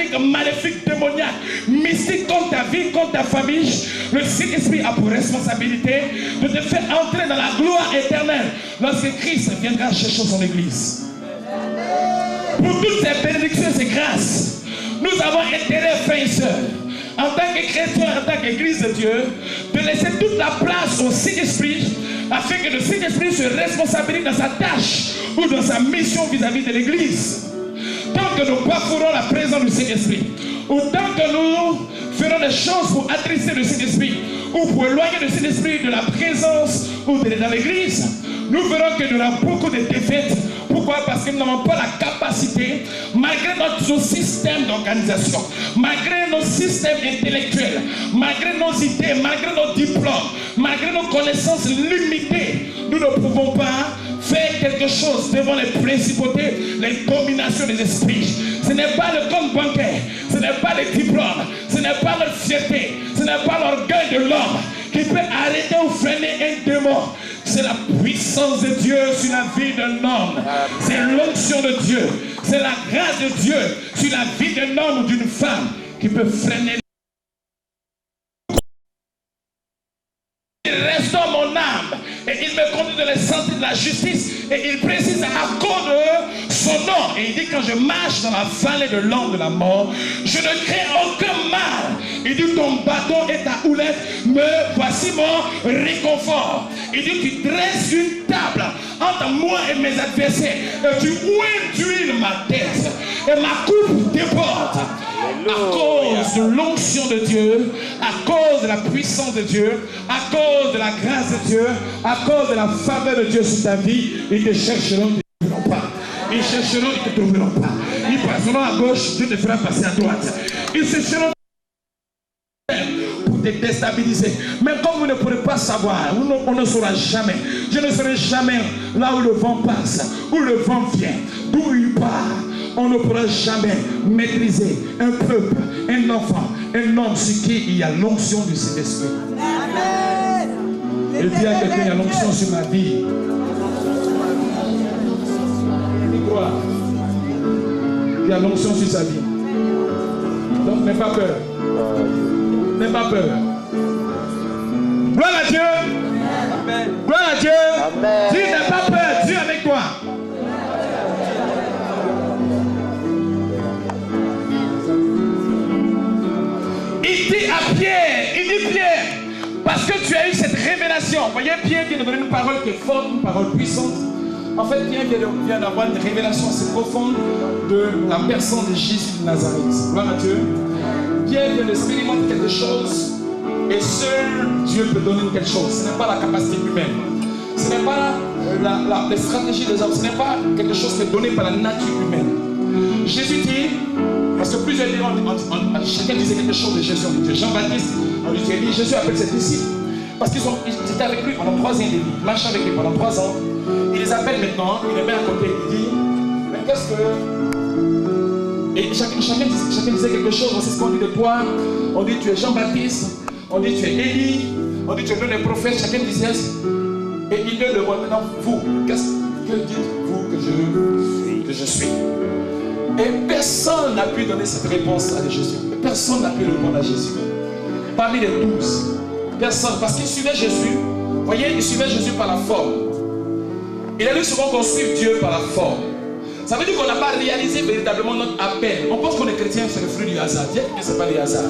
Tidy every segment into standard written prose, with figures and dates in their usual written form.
satanique, maléfique, démoniaque, mystique contre ta vie, contre ta famille, le Saint-Esprit a pour responsabilité de te faire entrer dans la gloire éternelle lorsque Christ viendra chercher son Église. Pour toutes ces bénédictions et ces grâces, nous avons intérêt, frères et sœurs, en tant que chrétiens, en tant qu'Église de Dieu, de laisser toute la place au Saint-Esprit, afin que le Saint-Esprit se responsabilise dans sa tâche ou dans sa mission vis-à-vis de l'Église. Tant que nous bafouerons la présence du Saint-Esprit, ou tant que nous ferons des choses pour attrister le Saint-Esprit, ou pour éloigner le Saint-Esprit de la présence ou de dans l'Église, nous verrons que nous avons beaucoup de défaites. Pourquoi? Parce que nous n'avons pas la capacité, malgré notre système d'organisation, malgré nos systèmes intellectuels, malgré nos idées, malgré nos diplômes, malgré nos connaissances limitées, nous ne pouvons pas faire quelque chose devant les principautés, les dominations des esprits. Ce n'est pas le compte bancaire, ce n'est pas les diplômes, ce n'est pas notre fierté, ce n'est pas l'orgueil de l'homme qui peut arrêter ou freiner un démon. C'est la puissance de Dieu sur la vie d'un homme. C'est l'onction de Dieu. C'est la grâce de Dieu sur la vie d'un homme ou d'une femme qui peut freiner. Il restaure mon âme et il me conduit dans les sentiers de la justice. Et il précise à cause de son nom. Et il dit: quand je marche dans la vallée de l'ombre de la mort, je ne crains aucun mal. Il dit: ton bâton et ta houlette me voici mon réconfort. Il dit: tu dresses une table entre moi et mes adversaires et tu oins d'huile ma tête et ma coupe déborde. À cause de l'onction de Dieu, à cause de la puissance de Dieu, à cause de la grâce de Dieu, à cause de la faveur de Dieu sur ta vie, ils te chercheront, ils ne te trouveront pas. Ils chercheront, ils ne te trouveront pas. Ils passeront à gauche, Dieu te fera passer à droite. Ils chercheront pour te déstabiliser. Mais comme vous ne pourrez pas savoir, on ne saura jamais. Je ne saurai jamais là où le vent passe, où le vent vient, d'où il part. On ne pourra jamais maîtriser un peuple, un enfant, un homme sur qui il y a l'onction du Saint-Esprit. Et dis à quelqu'un: il y a l'onction sur ma vie. Il croit. Il y a l'onction sur sa vie. Donc n'aie pas peur. N'aie pas peur. Gloire à Dieu. Amen. Gloire à Dieu. Amen. Dis: n'aie pas peur. Dieu avec toi. Il dit à Pierre, il dit: Pierre, parce que tu as eu cette révélation. Vous voyez, Pierre vient de donner une parole qui est forte, une parole puissante. En fait, Pierre vient d'avoir une révélation assez profonde de la personne de Jésus de Nazareth. Gloire à Dieu. Pierre vient d'expérimenter quelque chose et seul Dieu peut donner quelque chose. Ce n'est pas la capacité humaine. Ce n'est pas la stratégie des hommes. Ce n'est pas quelque chose qui est donné par la nature humaine. Jésus dit, parce que plusieurs diront, chacun disait quelque chose de Jésus. On dit Jean-Baptiste, on dit Élie. Jésus appelle ses disciples parce qu'ils étaient avec lui pendant 3 ans. Il marchait avec lui pendant 3 ans. Il les appelle maintenant, il les met à côté. Il dit: mais qu'est-ce que. Et chacun disait quelque chose. On sait ce qu'on dit de toi. On dit: tu es Jean-Baptiste. On dit: tu es Élie. On dit: tu es l'un des prophètes. Chacun disait. Et il leur demande maintenant: vous, que dites-vous que je suis? Et personne n'a pu donner cette réponse à Jésus. Personne n'a pu répondre à Jésus. Parmi les 12, personne. Parce qu'il suivait Jésus. Vous voyez, il suivait Jésus par la forme. Il a dit souvent qu'on suit Dieu par la forme. Ça veut dire qu'on n'a pas réalisé véritablement notre appel. On pense qu'on est chrétien, c'est le fruit du hasard. Dites que ce n'est pas du hasard.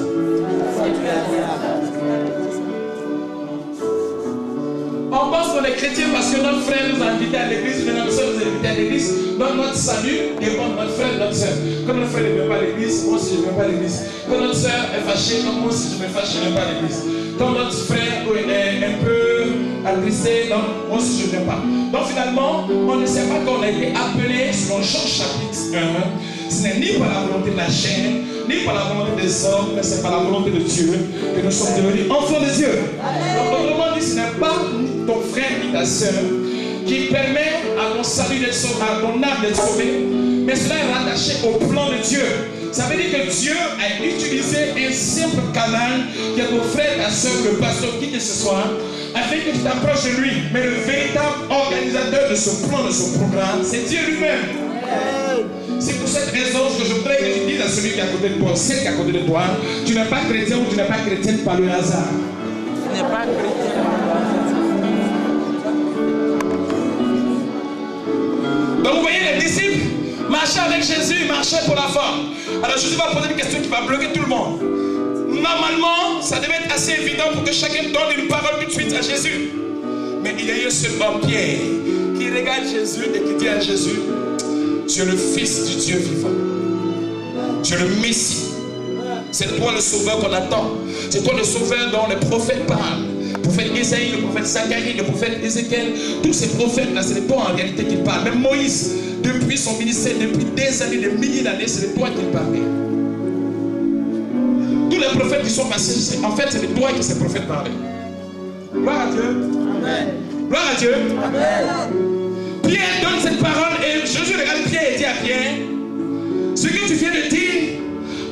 On pense qu'on est chrétien parce que notre frère nous a invités à l'église, notre soeur nous a invités à l'église. Donc notre salut dépend de notre frère et notre soeur. Quand notre frère ne vient pas à l'église, moi aussi je ne viens pas à l'église. Quand notre soeur est fâchée, moi aussi je me fâche, je ne viens pas à l'église. Quand notre frère est un peu attristé, moi aussi je ne viens pas. Donc finalement, on ne sait pas qu'on a été appelé selon Jean chapitre 1. Ce n'est ni par la volonté de la chair, ni par la volonté des hommes, mais c'est par la volonté de Dieu que nous sommes devenus enfants de Dieu. Donc autrement dit, ce n'est pas ton frère ni ta soeur qui permet à ton salut d'être sauvé, à ton âme d'être sauvée, mais cela est rattaché au plan de Dieu. Ça veut dire que Dieu a utilisé un simple canal qui est ton frère, ta soeur, le pasteur, qui que ce soit, afin que tu t'approches de lui. Mais le véritable organisateur de ce plan, de ce programme, c'est Dieu lui-même. C'est pour cette raison que je voudrais que tu dises Dites à celui qui est à côté de toi, celle qui est à côté de toi, tu n'es pas chrétien ou tu n'es pas chrétienne par le hasard. Tu n'es pas chrétien. Donc vous voyez les disciples marchaient avec Jésus, marchaient pour la femme. Alors Jésus va poser une question qui va bloquer tout le monde. Normalement, ça devait être assez évident pour que chacun donne une parole tout de suite à Jésus. Mais il y a eu ce homme, Pierre, qui regarde Jésus et qui dit à Jésus, tu es le Fils du Dieu vivant. Tu es le Messie. C'est toi le sauveur qu'on attend. C'est toi le sauveur dont les prophètes parlent. Le prophète Isaïe, le prophète Zacharie, le prophète Ézéchiel, tous ces prophètes-là, c'est de toi en réalité qu'ils parlent. Même Moïse, depuis son ministère, depuis des années, des milliers d'années, c'est de toi qu'il parlait. Tous les prophètes qui sont passés, en fait, c'est de toi que ces prophètes parlaient. Gloire à Dieu. Amen. Gloire à Dieu. Amen. Pierre donne cette parole et Jésus regarde Pierre et dit à Pierre, ce que tu viens de dire,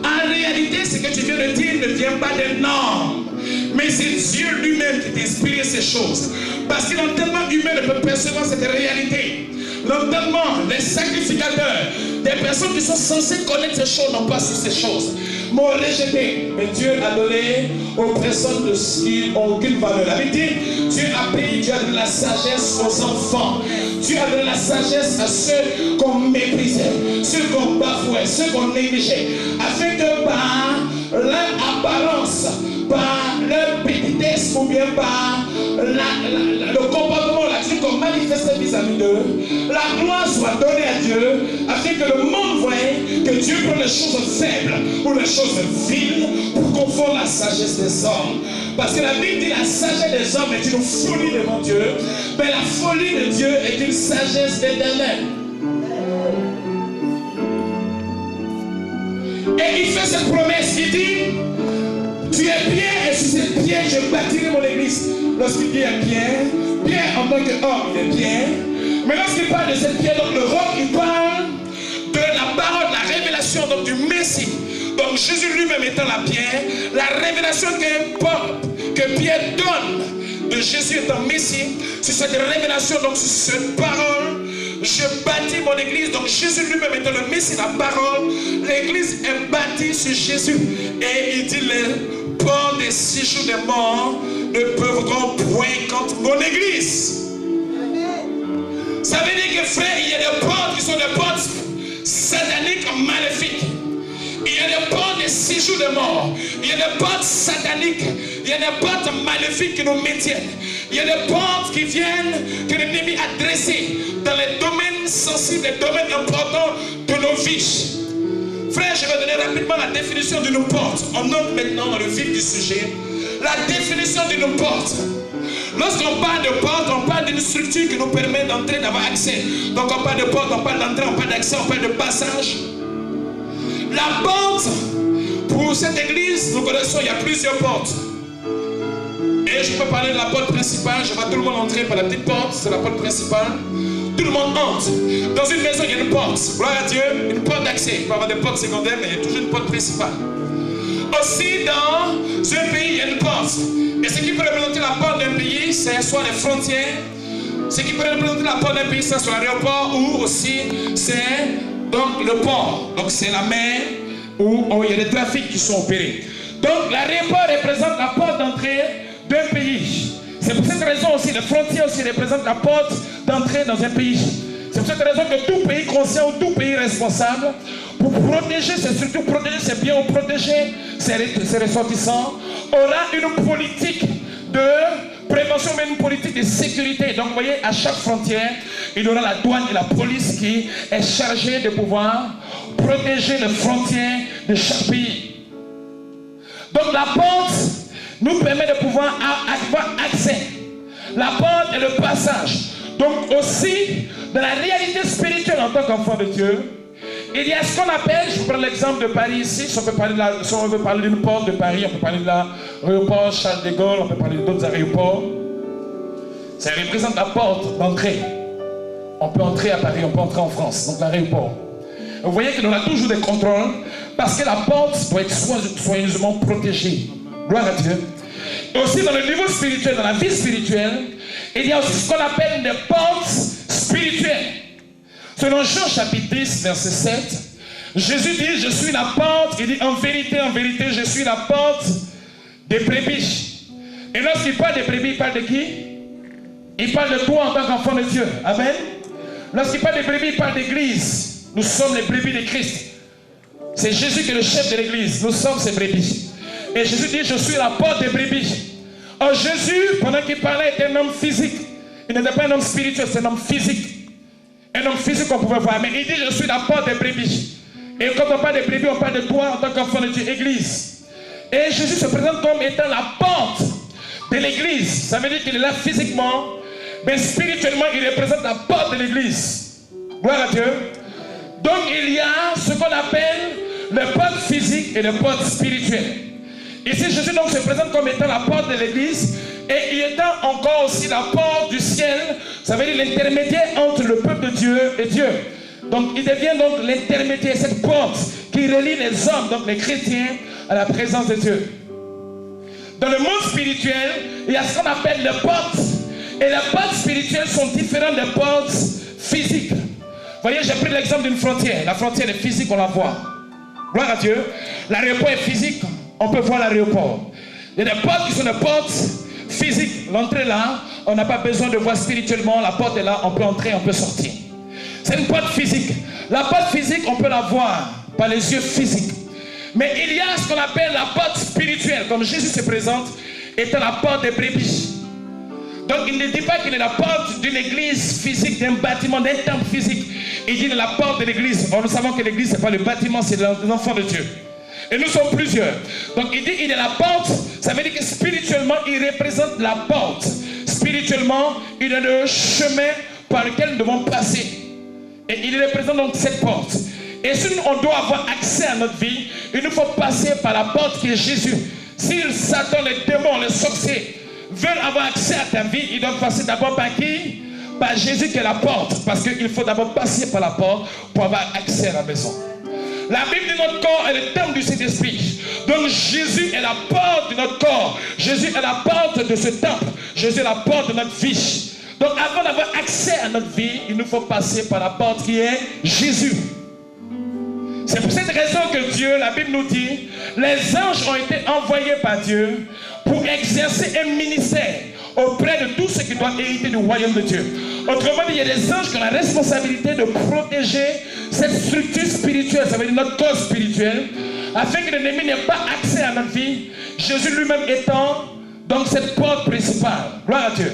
en réalité, ce que tu viens de dire ne vient pas d'un homme. Mais c'est Dieu lui-même qui t'inspire ces choses. Parce que l'entendement humain ne peut percevoir cette réalité. L'entendement, les sacrificateurs, des personnes qui sont censées connaître ces choses n'ont pas su ces choses. M'ont rejeté. Mais Dieu a donné aux personnes de ce qui n'ont aucune valeur. La Bible dit, Dieu a payé, Dieu a donné la sagesse aux enfants. Dieu a donné la sagesse à ceux qu'on méprisait, ceux qu'on bafouait, ceux qu'on négligeait. Afin que par leur apparence, par leur petitesse ou bien par le comportement, l'action qu'on manifestait vis-à-vis d'eux, la gloire soit donnée à Dieu, afin que le monde voie que Dieu prend les choses faibles ou les choses viles pour confondre la sagesse des hommes. Parce que la Bible dit la sagesse des hommes est une folie devant Dieu, mais la folie de Dieu est une sagesse éternelle. Et il fait cette promesse, il dit, tu es Pierre et sur cette pierre je bâtirai mon église. Lorsqu'il dit à Pierre, Pierre en tant qu'homme il est Pierre, mais lorsqu'il parle de cette pierre, donc le roc, il parle de la parole, la révélation donc du Messie. Donc Jésus lui-même étant la pierre, la révélation que Pierre donne de Jésus étant Messie, c'est cette révélation, donc sur cette parole, je bâtis mon église. Donc Jésus lui-même étant le Messie, la parole, l'église est bâtie sur Jésus. Et il dit, les portes des séjours des morts ne peuvent point contre mon église. Ça veut dire que frère, il y a des portes qui sont des portes sataniques maléfiques. Il y a des portes des séjours des morts. Il y a des portes sataniques. Il y a des portes maléfiques qui nous maintiennent. Il y a des portes qui viennent, que l'ennemi a dressées dans les domaines sensibles, les domaines importants de nos vies. Frère, je vais donner rapidement la définition d'une porte. On entre maintenant dans le vif du sujet. La définition d'une porte. Lorsqu'on parle de porte, on parle d'une structure qui nous permet d'entrer, d'avoir accès. Donc on parle de porte, on parle d'entrée, on parle d'accès, on parle de passage. La porte, pour cette église, nous connaissons, il y a plusieurs portes. Et je peux parler de la porte principale. Je vois tout le monde entrer par la petite porte, c'est la porte principale. Tout le monde entre. Dans une maison, il y a une porte. Gloire à Dieu, une porte d'accès. Il peut y avoir des portes secondaires, mais il y a toujours une porte principale. Aussi, dans un pays, il y a une porte. Et ce qui peut représenter la porte d'un pays, c'est soit les frontières. Ce qui peut représenter la porte d'un pays, c'est soit l'aéroport, ou aussi, c'est donc le port. Donc, c'est la mer où il y a des trafics qui sont opérés. Donc, l'aéroport représente la porte d'entrée d'un pays. C'est pour cette raison aussi, les frontières aussi représentent la porte d'entrée dans un pays. C'est pour cette raison que tout pays conscient ou tout pays responsable, pour protéger ses structures, protéger ses biens ou protéger ses ressortissants, aura une politique de prévention, mais une politique de sécurité. Donc vous voyez, à chaque frontière, il y aura la douane et la police qui est chargée de pouvoir protéger les frontières de chaque pays. Donc la porte nous permet de pouvoir avoir accès. La porte est le passage. Donc aussi, dans la réalité spirituelle en tant qu'enfant de Dieu, il y a ce qu'on appelle, je prends l'exemple de Paris ici, si on veut parler d'une porte de Paris, on peut parler de l'aéroport Charles de Gaulle, on peut parler d'autres aéroports. Ça représente la porte d'entrée. On peut entrer à Paris, on peut entrer en France, donc l'aéroport. Vous voyez qu'il y aura toujours des contrôles, parce que la porte doit être soigneusement protégée. Gloire à Dieu. Et aussi dans le niveau spirituel, dans la vie spirituelle, il y a aussi ce qu'on appelle des portes spirituelles. Selon Jean chapitre 10, verset 7, Jésus dit, je suis la porte. Il dit, en vérité, je suis la porte des brebis. Et lorsqu'il parle des brebis, il parle de qui? Il parle de toi en tant qu'enfant de Dieu. Amen. Lorsqu'il parle des brebis, il parle d'église. Nous sommes les brebis de Christ. C'est Jésus qui est le chef de l'église. Nous sommes ses brebis. Et Jésus dit, je suis la porte des brebis. Or Jésus, pendant qu'il parlait, était un homme physique. Il n'était pas un homme spirituel, c'est un homme physique. Un homme physique qu'on pouvait voir. Mais il dit, je suis la porte des brebis. Et quand on parle des brebis, on parle de toi en tant qu'enfant de Dieu, église. Et Jésus se présente comme étant la porte de l'église. Ça veut dire qu'il est là physiquement, mais spirituellement, il représente la porte de l'église. Gloire à Dieu. Donc il y a ce qu'on appelle le porte physique et le porte spirituel. Ici, Jésus donc se présente comme étant la porte de l'église et il étant encore aussi la porte du ciel. Ça veut dire l'intermédiaire entre le peuple de Dieu et Dieu. Donc il devient donc l'intermédiaire, cette porte qui relie les hommes, donc les chrétiens, à la présence de Dieu. Dans le monde spirituel, il y a ce qu'on appelle les portes. Et les portes spirituelles sont différentes des portes physiques. Vous voyez, j'ai pris l'exemple d'une frontière. La frontière est physique, on la voit. Gloire à Dieu. L'aéroport est physique, on peut voir l'aéroport. Il y a des portes qui sont des portes physiques. L'entrée là, on n'a pas besoin de voir spirituellement. La porte est là, on peut entrer, on peut sortir. C'est une porte physique. La porte physique, on peut la voir par les yeux physiques. Mais il y a ce qu'on appelle la porte spirituelle, comme Jésus se présente, étant la porte des brebis. Donc il ne dit pas qu'il est la porte d'une église physique, d'un bâtiment, d'un temple physique. Il dit la porte de l'église. Or nous savons que l'église, ce n'est pas le bâtiment, c'est l'enfant de Dieu. Et nous sommes plusieurs. Donc il dit il est la porte, ça veut dire que spirituellement, il représente la porte. Spirituellement, il est le chemin par lequel nous devons passer. Et il représente donc cette porte. Et si on doit avoir accès à notre vie, il nous faut passer par la porte qui est Jésus. Si Satan, les démons, les sorciers veulent avoir accès à ta vie, ils doivent passer d'abord par qui? Par Jésus qui est la porte. Parce qu'il faut d'abord passer par la porte pour avoir accès à la maison. La Bible de notre corps est le temple du Saint-Esprit. Donc Jésus est la porte de notre corps. Jésus est la porte de ce temple. Jésus est la porte de notre vie. Donc avant d'avoir accès à notre vie, il nous faut passer par la porte qui est Jésus. C'est pour cette raison que Dieu, la Bible nous dit, les anges ont été envoyés par Dieu pour exercer un ministère auprès de tous ceux qui doivent hériter du royaume de Dieu. Autrement dit, il y a des anges qui ont la responsabilité de protéger cette structure spirituelle, ça veut dire notre corps spirituel, afin que l'ennemi n'ait pas accès à notre vie, Jésus lui-même étant donc cette porte principale. Gloire à Dieu.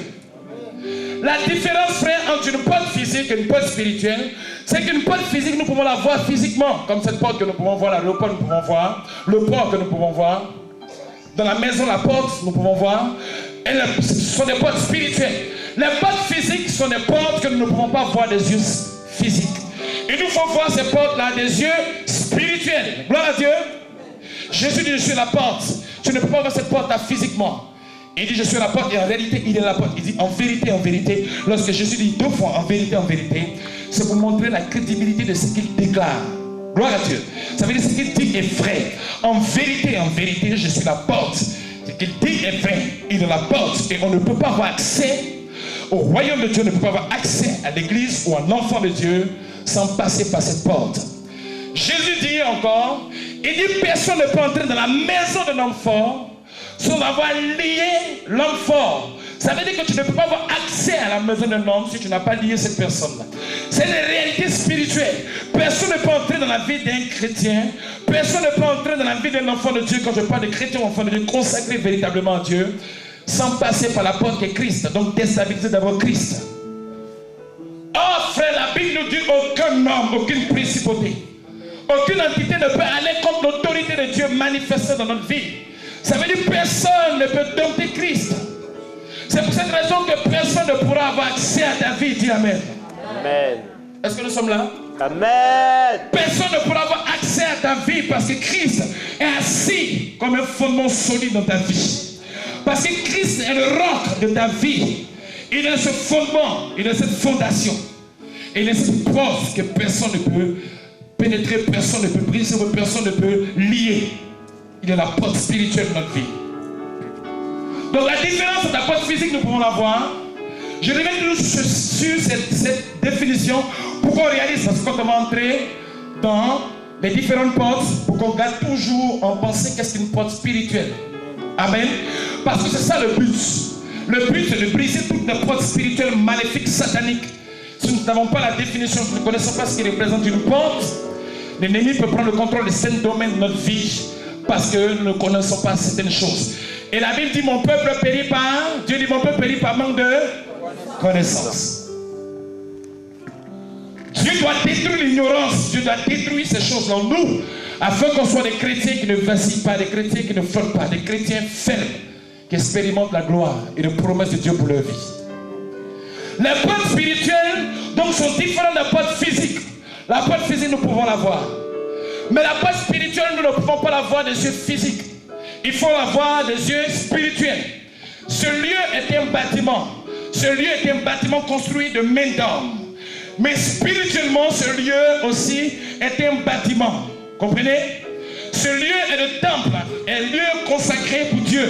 La différence, frère, entre une porte physique et une porte spirituelle, c'est qu'une porte physique, nous pouvons la voir physiquement, comme cette porte que nous pouvons voir, l'aéroport, nous pouvons voir, le port que nous pouvons voir, dans la maison, la porte, nous pouvons voir, et ce sont des portes spirituelles. Les portes physiques sont des portes que nous ne pouvons pas voir des yeux physiques. Il nous faut voir ces portes-là des yeux spirituels. Gloire à Dieu. Jésus dit, je suis la porte. Tu ne peux pas voir cette porte-là physiquement. Il dit, je suis la porte, et en réalité, il est la porte. Il dit, en vérité, lorsque Jésus dit deux fois, en vérité, c'est pour montrer la crédibilité de ce qu'il déclare. Gloire à Dieu. Ça veut dire ce qu'il dit est vrai. En vérité, je suis la porte. Ce qu'il dit est vrai. Il est la porte. Et on ne peut pas avoir accès au royaume de Dieu, on ne peut pas avoir accès à l'église ou à l'enfant de Dieu sans passer par cette porte. Jésus dit encore, il dit, personne ne peut entrer dans la maison d'un homme fort sans avoir lié l'homme fort. Ça veut dire que tu ne peux pas avoir accès à la maison d'un homme si tu n'as pas lié cette personne-là. C'est une réalité spirituelle. Personne ne peut entrer dans la vie d'un chrétien. Personne ne peut entrer dans la vie d'un enfant de Dieu, quand je parle de chrétien ou enfant de Dieu, consacré véritablement à Dieu, sans passer par la porte qui est Christ. Donc déstabiliser d'abord Christ. Oh frère, la Bible nous dit aucun homme, aucune principauté, aucune entité ne peut aller contre l'autorité de Dieu manifestée dans notre vie. Ça veut dire que personne ne peut dompter Christ. C'est pour cette raison que personne ne pourra avoir accès à ta vie. Dis Amen. Amen. Est-ce que nous sommes là? Amen. Personne ne pourra avoir accès à ta vie parce que Christ est assis comme un fondement solide dans ta vie. Parce que Christ est le roc de ta vie. Il a ce fondement, il a cette fondation. Il a cette porte que personne ne peut pénétrer, personne ne peut briser, personne ne peut lier. Il est la porte spirituelle de notre vie. Donc la différence entre la porte physique, nous pouvons la voir. Je reviens sur cette définition pour qu'on réalise, parce que quand on va entrer dans les différentes portes pour qu'on garde toujours en pensée qu'est-ce qu'une porte spirituelle. Amen. Parce que c'est ça le but. Le but, c'est de briser toutes les portes spirituelles maléfiques, sataniques. Si nous n'avons pas la définition, si nous ne connaissons pas ce qui représente une porte, l'ennemi peut prendre le contrôle de certains domaines de notre vie parce que nous ne connaissons pas certaines choses. Et la Bible dit, mon peuple périt par... Dieu dit, mon peuple périt par manque de connaissance. Dieu doit détruire l'ignorance. Dieu doit détruire ces choses en nous afin qu'on soit des chrétiens qui ne vacillent pas, des chrétiens qui ne flottent pas, des chrétiens fermes qui expérimentent la gloire et les promesses de Dieu pour leur vie. Les portes spirituelles donc sont différentes des portes physiques. La porte physique, nous pouvons la voir. Mais la porte spirituelle, nous ne pouvons pas la voir des yeux physiques. Il faut la voir des yeux spirituels. Ce lieu est un bâtiment. Ce lieu est un bâtiment construit de main d'homme. Mais spirituellement, ce lieu aussi est un bâtiment. Comprenez? Ce lieu est le temple, un lieu consacré pour Dieu.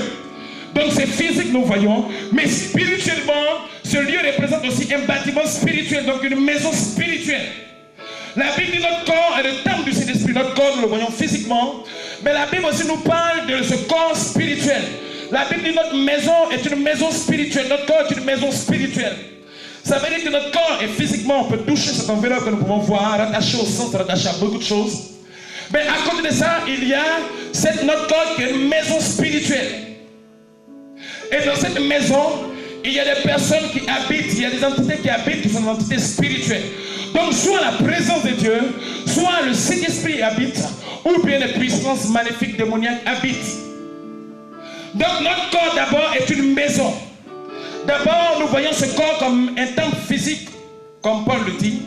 Donc c'est physique, nous voyons. Mais spirituellement, ce lieu représente aussi un bâtiment spirituel, donc une maison spirituelle. La Bible dit notre corps est le temple du Saint-Esprit. Notre corps, nous le voyons physiquement. Mais la Bible aussi nous parle de ce corps spirituel. La Bible dit notre maison est une maison spirituelle. Notre corps est une maison spirituelle. Ça veut dire que notre corps est physiquement, on peut toucher cette enveloppe que nous pouvons voir, rattaché au sang, rattaché à beaucoup de choses. Mais à côté de ça, il y a notre corps qui est une maison spirituelle. Et dans cette maison, il y a des personnes qui habitent, il y a des entités qui habitent, qui sont des entités spirituelles. Donc soit la présence de Dieu, soit le Saint-Esprit habite, ou bien les puissances maléfiques démoniaques habitent. Donc notre corps d'abord est une maison. D'abord nous voyons ce corps comme un temple physique, comme Paul le dit.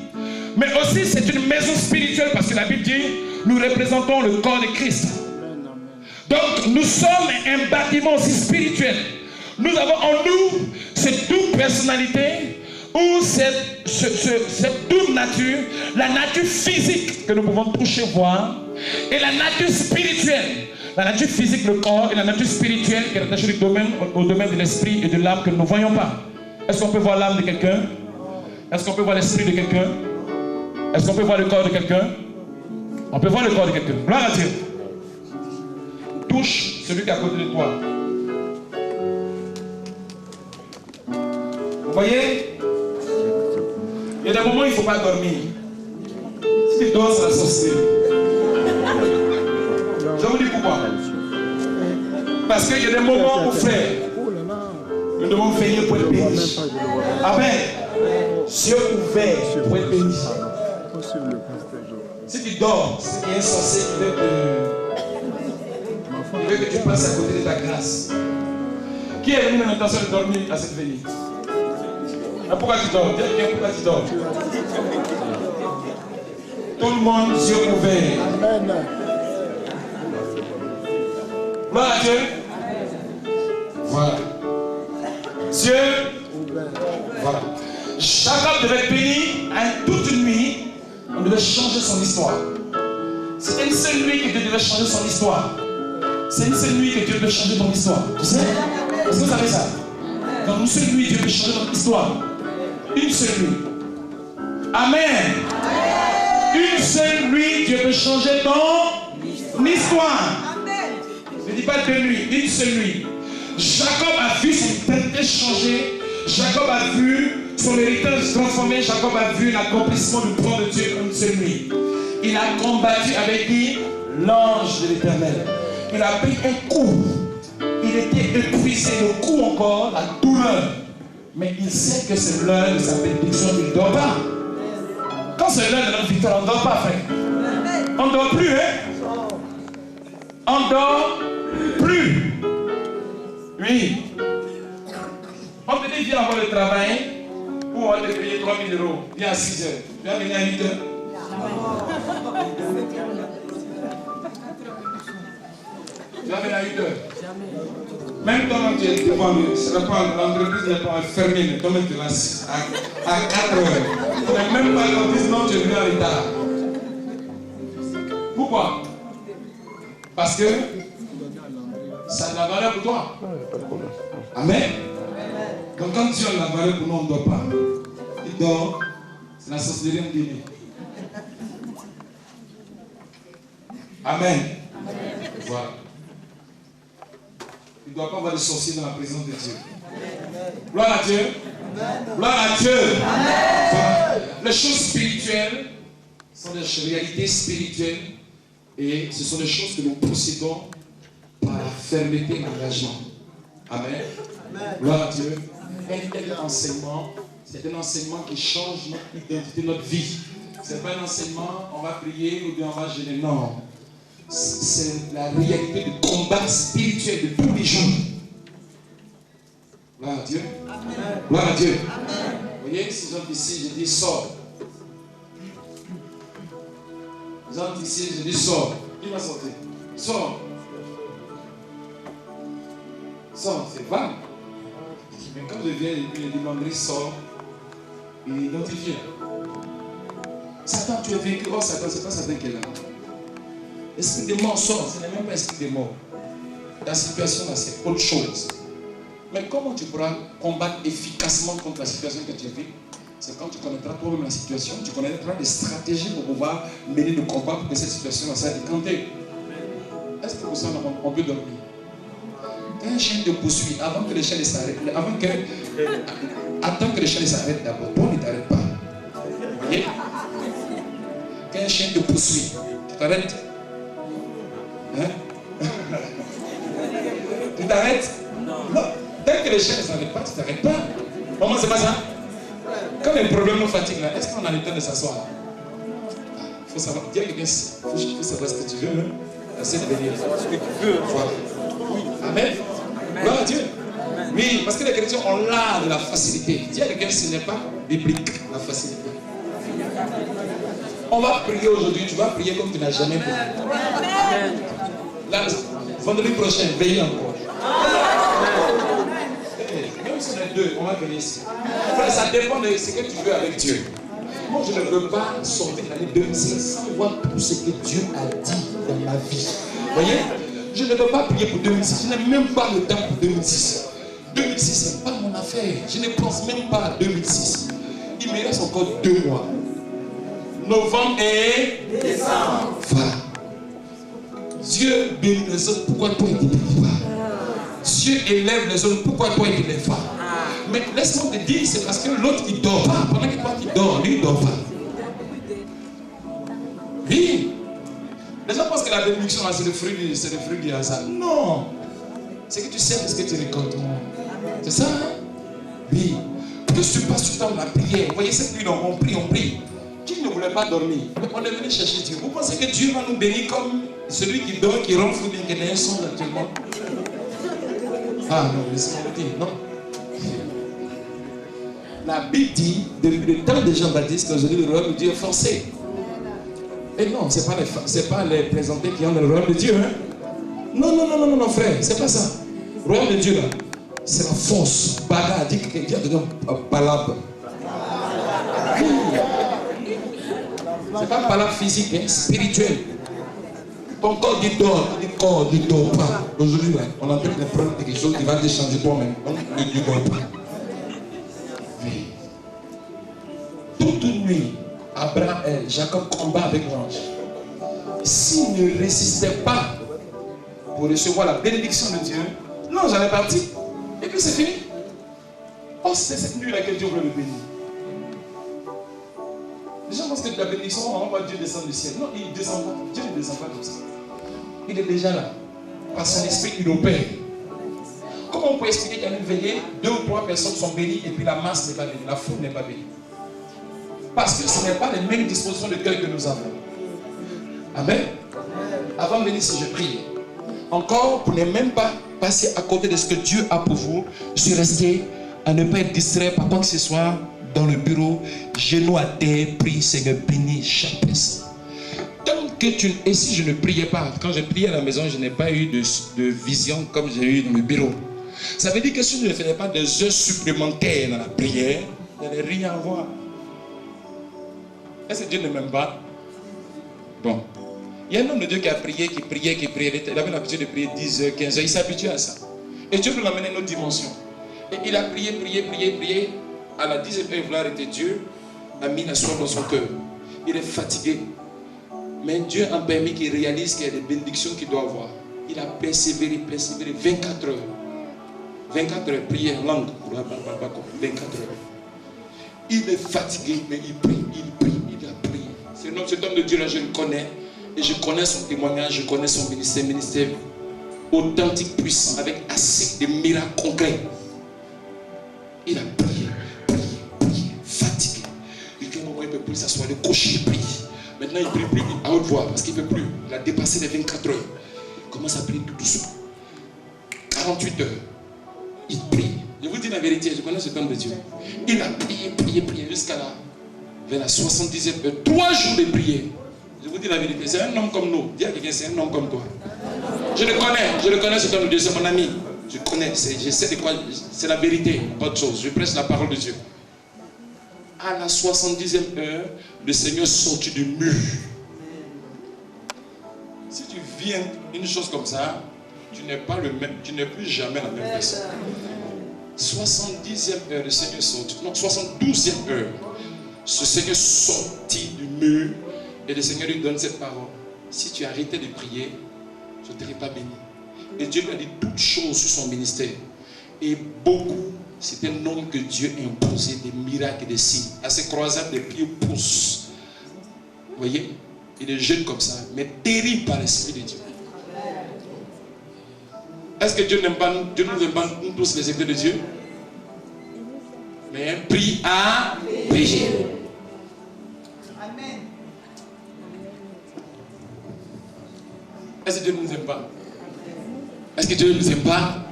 Mais aussi c'est une maison spirituelle parce que la Bible dit, nous représentons le corps de Christ. Donc nous sommes un bâtiment aussi spirituel. Nous avons en nous cette double personnalité ou cette double nature, la nature physique que nous pouvons toucher, voir, et la nature spirituelle. La nature physique, le corps, et la nature spirituelle qui est attachée au domaine de l'esprit et de l'âme que nous ne voyons pas. Est-ce qu'on peut voir l'âme de quelqu'un? Est-ce qu'on peut voir l'esprit de quelqu'un? Est-ce qu'on peut voir le corps de quelqu'un? On peut voir le corps de quelqu'un. Gloire à Dieu. Touche celui qui est à côté de toi. Vous voyez? Il y a des moments où il ne faut pas dormir. Si tu dors, c'est la sorcellerie. Je vous dis pourquoi. Parce qu'il y a des moments où, frère, nous devons veiller pour être bénis. Amen. Yeux ouverts pour être bénis. Si tu dors, c'est qu'il est censé il veut que tu passes à côté de ta grâce. Qui est venu dans l'intention de dormir à cette veillée? Pourquoi tu dors? Dis bien pourquoi tu dors. Tout le monde, yeux ouverts. Amen. Gloire à Dieu. Voilà. Dieu. Voilà. Jacob devait être béni toute une nuit. On devait changer son histoire. C'était une seule nuit que Dieu devait changer son histoire. C'est une seule nuit que Dieu peut changer ton histoire. Tu sais? Est-ce que vous savez ça? Dans une seule nuit, Dieu peut changer notre histoire. Une seule nuit. Amen. Une seule nuit, Dieu peut changer ton histoire. Je ne dis pas 2 nuits, une seule nuit. Jacob a vu son identité changer. Jacob a vu son héritage transformé. Jacob a vu l'accomplissement du plan de Dieu une seule nuit. Il a combattu avec qui? L'ange de l'Éternel. Il a pris un coup. Il était épuisé, le coup encore, la douleur. Mais il sait que c'est l'heure de sa bénédiction, il ne dort pas. Quand c'est l'heure de notre victoire, on ne dort pas, frère. On ne dort plus, hein? On ne dort plus. Oui. On te dit, viens avoir le travail, ou on va te payer 3 000 €. Viens à 6 heures. Tu vas venir à 8 heures. Tu vas venir à 8 heures. Même toi, tu es devant nous. L'entreprise n'est pas fermée, mais toi, tu vas à 4 heures. Même pas qu'on dise non, tu es venu en retard. Pourquoi? Parce que ça a de la valeur pour toi. Amen. Donc quand Dieu a de la valeur pour nous, on ne dort pas. Il dort, c'est la sorcellerie en Guinée. Amen. Voilà. Il ne doit pas avoir de sorciers dans la présence de Dieu. Gloire à Dieu. Gloire à Dieu. Voilà. Les choses spirituelles sont des réalités spirituelles et ce sont des choses que nous possédons par la fermeté et l'engagement. Amen. Gloire à Dieu. Un tel enseignement, c'est un enseignement qui change notre identité, notre vie. Ce n'est pas un enseignement, on va prier ou bien on va gêner. Non. C'est la réalité du combat spirituel de tous les jours. Gloire à Dieu. Amen. Gloire à Dieu. Amen. Vous voyez, si j'entre ici, je dis sors. J'entre ici, je dis sors. Qui va sortir? Sors. Sors, c'est vague. Mais quand je viens et puis je demanderai sors, il identifie. Satan, tu es vaincu. Oh, Satan, c'est pas Satan qui est là. Esprit de mort sort, ce n'est même pas esprit de mort. La situation là, c'est autre chose. Mais comment tu pourras combattre efficacement contre la situation que tu vis? C'est quand tu connaîtras toi-même la situation, tu connaîtras des stratégies pour pouvoir mener le combat pour que cette situation soit décantée. Est-ce que pour ça on peut dormir? Quand un chien te poursuit, avant que le chien s'arrête, attends que le chien s'arrête d'abord, toi ne t'arrêtes pas. Vous voyez? Quand un chien te poursuit, tu t'arrêtes. Hein? Tu t'arrêtes? Non. Dès que les chien ne s'arrête pas, tu ne t'arrêtes pas. Comment c'est pas ça? Quand les problèmes nous fatiguent là, est-ce qu'on a le temps de s'asseoir? Il faut savoir, dis à quelqu'un, il faut savoir ce que tu veux. Essaie de venir. Ce que tu veux. Voilà. Amen. Gloire à Dieu. Oui, parce que les chrétiens ont l'art de la facilité. Dis à quelqu'un, ce n'est pas biblique, la facilité. On va prier aujourd'hui, tu vas prier comme tu n'as jamais prié. Là, vendredi prochain, veillez encore. Même si on est deux, on va venir ici. Ça dépend de ce que tu veux avec Dieu. Moi, je ne veux pas sortir de l'année 2006 sans voir tout ce que Dieu a dit dans ma vie. Vous voyez? Je ne veux pas prier pour 2006. Je n'ai même pas le temps pour 2006. 2006, ce n'est pas mon affaire. Je ne pense même pas à 2006. Il me reste encore 2 mois. Novembre et décembre. Voilà. Dieu bénit les autres. Pourquoi toi, il ne bénit pas? Dieu élève les autres. Pourquoi toi, il ne l'élève pas? Mais laisse-moi te dire, c'est parce que l'autre, il ne dort pas. Pendant que toi, tu dors, lui, il ne dort pas. Oui. Les gens pensent que la bénédiction, c'est le fruit du hasard. Non. C'est que tu sais ce que tu récoltes. C'est ça, hein? Oui. Plus tu passes du temps dans la prière. Vous voyez, cette nuit, on prie. Qui ne voulait pas dormir? Mais on est venu chercher Dieu. Vous pensez que Dieu va nous bénir comme celui qui dort, qui ronfle ou bien qui n'a un son actuellement? Ah non, laissez-moi vous dire, non. La Bible dit, depuis le temps de Jean-Baptiste, qu'aujourd'hui le royaume de Dieu est forcé. Et non, ce n'est pas les présentés qui ont le royaume de Dieu. Hein? Non, frère, c'est pas ça. Le royaume de Dieu, là, c'est la force. Baga, dit que quelqu'un a palabre. C'est pas palabre physique, hein, spirituel. Ton corps dit dort, ton dit dort pas. Aujourd'hui, là, on est en train de prendre quelque chose qui va te changer toi-même. On ne dit dort pas. Oui. Toute une nuit, Abraham et Jacob combat avec l'ange. S'il ne résistait pas pour recevoir la bénédiction de Dieu, l'ange allait partir. Et puis c'est fini. Oh, c'est cette nuit-là que Dieu voulait le bénir. Les gens pensent que la bénédiction, on va voir Dieu descendre du ciel. Non, il ne descend pas. Dieu ne descend pas comme ça. Il est déjà là. Par son esprit, il opère. Comment on peut expliquer qu'à une veillée, 2 ou 3 personnes sont bénies et puis la masse n'est pas bénie, la foule n'est pas bénie? Parce que ce n'est pas les mêmes dispositions de cœur que nous avons. Amen. Avant de venir, si je prie, encore, pour ne même pas passer à côté de ce que Dieu a pour vous, je suis resté à ne pas être distrait par quoi que ce soit dans le bureau, genoux à terre, prie, Seigneur, bénis chaque personne. Tant que et si je ne priais pas, quand je priais à la maison, je n'ai pas eu de vision comme j'ai eu dans le bureau. Ça veut dire que si je ne faisais pas des heures supplémentaires dans la prière, il n'y avait rien à voir. Est-ce que Dieu ne m'aime pas? Bon. Il y a un homme de Dieu qui a prié, qui priait. Il avait l'habitude de prier 10 heures, 15 heures. Il s'est habitué à ça. Et Dieu veut l'amener à une autre dimension. Et il a prié. À la 10e heure, il voulait arrêter. Dieu a mis la soif dans son cœur. Il est fatigué. Mais Dieu a permis qu'il réalise qu'il y a des bénédictions qu'il doit avoir. Il a persévéré, 24 heures. 24 heures, prière, langue. 24 heures. Il est fatigué, mais il prie, il a prié. Cet homme de Dieu-là, je le connais. Et je connais son témoignage, je connais son ministère authentique, puissant, avec assez de miracles concrets. Il a prié, fatigué. Et qu'à un moment, il ne peut plus s'asseoir, le cocher, il prie. Maintenant, il prie à haute voix, parce qu'il ne peut plus. Il a dépassé les 24 heures. Il commence à prier tout doucement. 48 heures. Il prie. Je vous dis la vérité, je connais cet homme de Dieu. Il a prié jusqu'à vers la 70e heure. 3 jours de prière. Je vous dis la vérité, c'est un homme comme nous. Dis à quelqu'un, c'est un homme comme toi. Je le connais cet homme de Dieu, c'est mon ami. Je connais, je sais de quoi, c'est la vérité, pas de chose. Je prêche la parole de Dieu. À la 70e heure, le Seigneur sortit du mur. Si tu viens une chose comme ça, tu n'es pas le même, tu n'es plus jamais la même personne. 70e heure, le Seigneur sortit. Non, 72e heure, ce Seigneur sortit du mur et le Seigneur lui donne cette parole. Si tu arrêtais de prier, je ne t'aurais pas béni. Et Dieu lui a dit toutes choses sur son ministère. Et beaucoup, c'est un homme que Dieu a imposé des miracles et des signes. À ses croisades, les pieds poussent. Vous voyez? Il est jeune comme ça, mais terrible par l'Esprit de Dieu. Est-ce que Dieu n'aime pas, Dieu nous aime pas nous tous les esprits de Dieu? Mais prie à prier. Amen. Est-ce que Dieu ne nous aime pas? Est-ce que Dieu ne nous aime pas?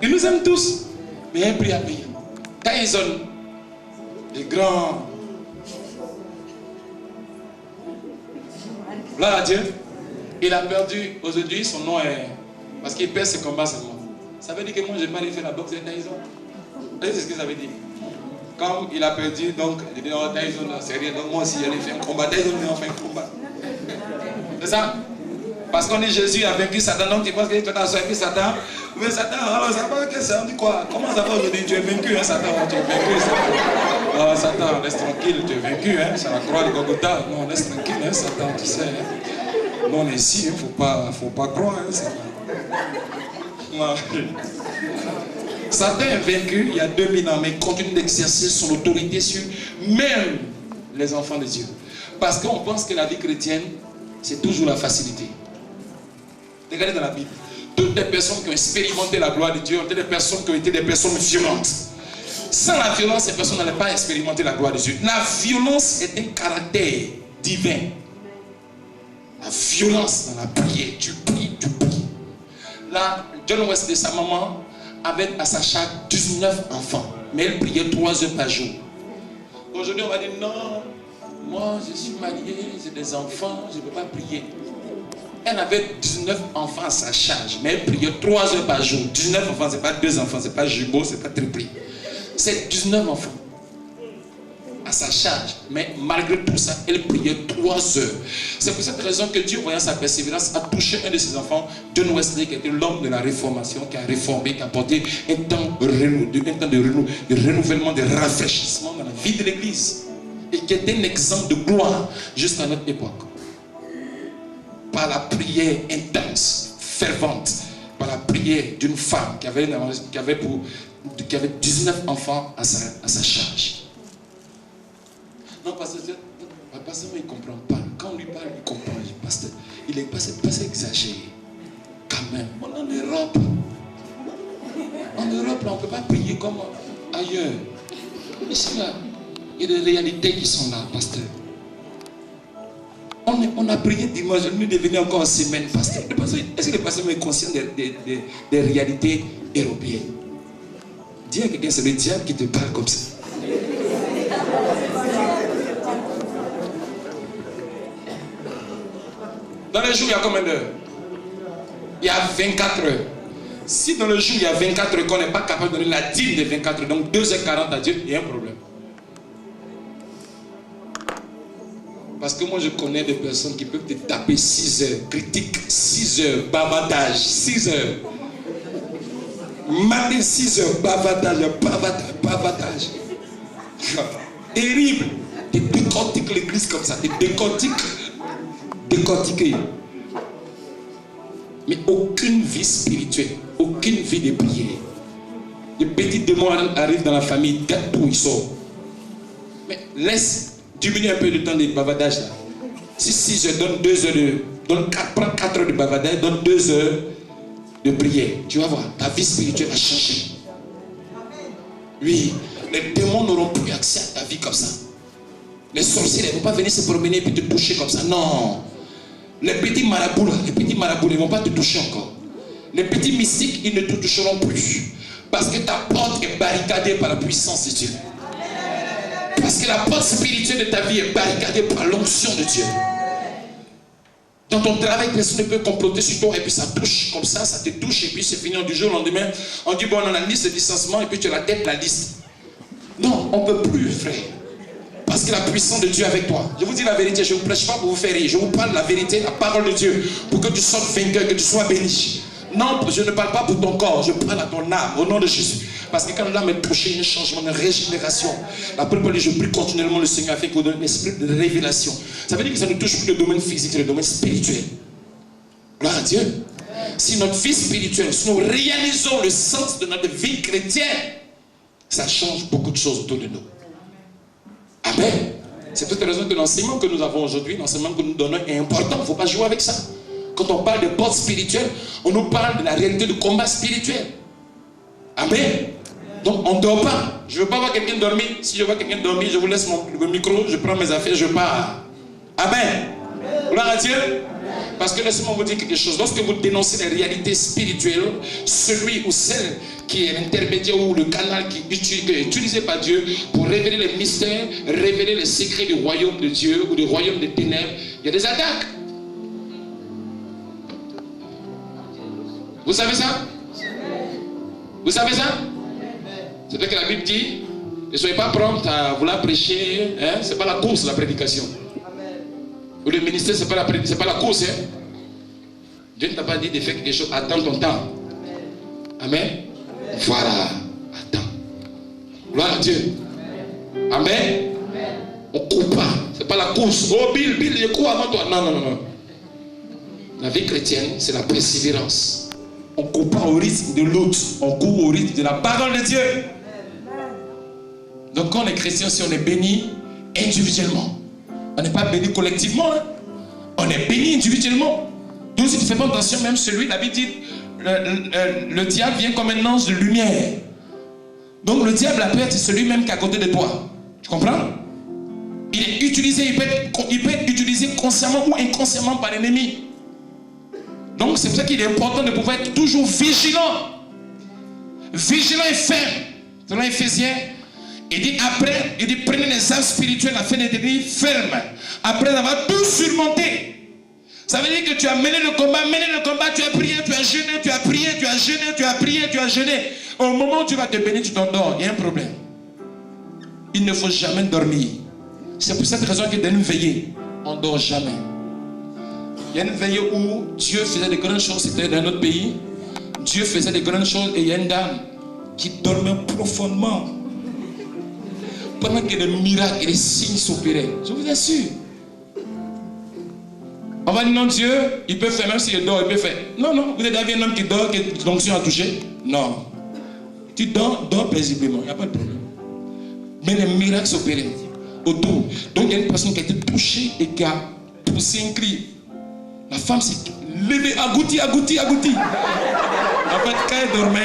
Il nous aime tous. Mais un prix à payer. Quand ils ont des grands. Gloire à Dieu. Il a perdu aujourd'hui, son nom est. Parce qu'il perd ses combats seulement. Ça veut dire que moi je n'ai pas allé faire la boxe de Tyson. C'est ce que ça veut dire. Comme il a perdu, donc il dit non, Tyson, c'est rien. Donc moi aussi j'allais faire un combat. Tyson, on fait un combat. C'est ça? Parce qu'on dit Jésus a vaincu Satan, donc tu penses que tu as vaincu Satan. Mais Satan, alors ça va que ça, on dit quoi? Comment ça va aujourd'hui? Tu es vaincu, hein, Satan? Tu es vaincu, Satan. Alors Satan, laisse tranquille, tu es vaincu, hein? C'est la croix de Golgotha. Non, laisse tranquille, hein, Satan, tu sais. Hein? Non, on est ici, il ne faut pas croire, hein, Satan. Non. Satan est vaincu il y a 2000 ans, mais il continue d'exercer son autorité sur même les enfants de Dieu. Parce qu'on pense que la vie chrétienne, c'est toujours la facilité. Regardez dans la Bible. Toutes les personnes qui ont expérimenté la gloire de Dieu ont été des personnes qui ont été des personnes violentes. Sans la violence, ces personnes n'allaient pas expérimenter la gloire de Dieu. La violence est un caractère divin. La violence dans la prière. Tu pries. Là, John Wesley, sa maman, avait à sa charge 19 enfants. Mais elle priait 3 heures par jour. Aujourd'hui, on va dire non, moi je suis marié, j'ai des enfants, je ne peux pas prier. Elle avait 19 enfants à sa charge, mais elle priait 3 heures par jour. 19 enfants, ce n'est pas 2 enfants, ce n'est pas jumeau, ce n'est pas triplé. C'est 19 enfants à sa charge. Mais malgré tout ça, elle priait 3 heures. C'est pour cette raison que Dieu, voyant sa persévérance, a touché un de ses enfants, John Wesley, qui était l'homme de la Réformation, qui a réformé, qui a apporté un temps de renouvellement, de rafraîchissement dans la vie de l'Église. Et qui était un exemple de gloire jusqu'à notre époque. Par la prière intense, fervente, par la prière d'une femme qui avait 19 enfants à sa charge. Non, parce que le pasteur, il ne comprend pas. Quand on lui parle, il comprend. Il n'est pas exagéré. Quand même. On est en Europe. En Europe, là, on ne peut pas prier comme ailleurs. Ici, là, il y a des réalités qui sont là, pasteur. On a prié dimanche, nous devenons encore en semaine, pasteur. Est-ce que le pasteur est conscient des réalités européennes? Dis à quelqu'un, c'est le diable qui te parle comme ça. Dans le jour, il y a combien d'heures? Il y a 24 heures. Si dans le jour, il y a 24 heures, qu'on n'est pas capable de donner la dîme de 24 heures, donc 2h40 à Dieu, il y a un problème. Parce que moi, je connais des personnes qui peuvent te taper 6 heures, critique 6 heures, bavardage, 6 heures. Matin 6 heures, bavardage. Terrible. Tu décortiques l'église comme ça, tu décortiques décortiquer. Mais aucune vie spirituelle, aucune vie de prière. Les petits démons arrivent dans la famille, gâtent tout, ils sortent. Mais laisse diminuer un peu le temps de bavardage là. Si je donne 2 heures prends 4 heures de bavardage, donne 2 heures de prière. Tu vas voir, ta vie spirituelle va changer. Oui, les démons n'auront plus accès à ta vie comme ça. Les sorciers ne vont pas venir se promener et puis te toucher comme ça. Non. Les petits marabouts, ils ne vont pas te toucher encore. Les petits mystiques, ils ne te toucheront plus. Parce que ta porte est barricadée par la puissance de Dieu. Parce que la porte spirituelle de ta vie est barricadée par l'onction de Dieu. Dans ton travail, personne ne peut comploter sur toi et puis ça touche comme ça te touche et puis c'est fini du jour au lendemain. On dit bon, on a la liste de licenciement et puis tu as la tête de la liste. Non, on ne peut plus, frère. Parce que la puissance de Dieu est avec toi. Je vous dis la vérité, je ne vous prêche pas pour vous faire rire. Je vous parle la vérité, la parole de Dieu, pour que tu sortes vainqueur, que tu sois béni. Non, je ne parle pas pour ton corps, je parle à ton âme, au nom de Jésus. Parce que quand l'âme est touchée, il y a un changement, une régénération. La Bible dit, je prie continuellement le Seigneur afin qu'il vous donne l'esprit de révélation. Ça veut dire que ça ne touche plus le domaine physique, le domaine spirituel. Gloire à Dieu. Si notre vie spirituelle, si nous réalisons le sens de notre vie chrétienne, ça change beaucoup de choses autour de nous. Amen. C'est toute la raison que l'enseignement que nous avons aujourd'hui, l'enseignement que nous donnons est important. Il ne faut pas jouer avec ça. Quand on parle de porte spirituelle, on nous parle de la réalité du combat spirituel. Amen. Donc on ne dort pas. Je ne veux pas voir quelqu'un dormir. Si je vois quelqu'un dormir, je vous laisse le micro, je prends mes affaires, je pars. Amen. Gloire à Dieu. Parce que laissez-moi vous dire quelque chose. Lorsque vous dénoncez les réalités spirituelles, celui ou celle qui est l'intermédiaire ou le canal qui est utilisé par Dieu pour révéler les mystères, révéler les secrets du royaume de Dieu ou du royaume des ténèbres, il y a des attaques. Vous savez ça? Vous savez ça? C'est vrai que la Bible dit, ne soyez pas prompt à vouloir prêcher, hein? Ce n'est pas la course, la prédication. Ou le ministère, ce n'est pas la course. Hein? Dieu ne t'a pas dit de faire quelque chose, attends ton temps. Amen. Voilà, attends. Gloire à Dieu. Amen. On ne court pas, ce n'est pas la course. Oh Bill, je cours avant toi. Non. La vie chrétienne, c'est la persévérance. On ne court pas au rythme de l'autre, on court au rythme de la parole de Dieu. Donc quand on est chrétien, si on est béni individuellement, on n'est pas béni collectivement, hein? On est béni individuellement. Donc si tu ne fais pas attention, même celui, la Bible dit, le diable vient comme un ange de lumière. Donc le diable peut être celui même qui est à côté de toi. Tu comprends? Il est utilisé, il peut être utilisé consciemment ou inconsciemment par l'ennemi. Donc c'est pour ça qu'il est important de pouvoir être toujours vigilant. Vigilant et ferme. Selon Éphésiens, il dit prenez les armes spirituelles afin de devenir ferme. Après avoir tout surmonté. Ça veut dire que tu as mené le combat, tu as prié, tu as jeûné, tu as prié, tu as jeûné, tu as prié, tu as jeûné. Au moment où tu vas te bénir, tu t'endors. Il y a un problème. Il ne faut jamais dormir. C'est pour cette raison que dans une veillée, on ne dort jamais. Il y a une veillée où Dieu faisait de grandes choses, c'était dans notre pays. Dieu faisait de grandes choses et il y a une dame qui dormait profondément. Pendant que les miracles et les signes s'opéraient. Je vous assure. On va dire non, Dieu, il peut faire, même s'il dort, il peut faire. Non, vous avez vu un homme qui dort, que l'onction a touché? Non. Tu dors paisiblement, il n'y a pas de problème. Mais les miracles s'opéraient autour. Donc il y a une personne qui a été touchée et qui a poussé un cri. La femme s'est levée, agouti. En fait, quand elle dormait,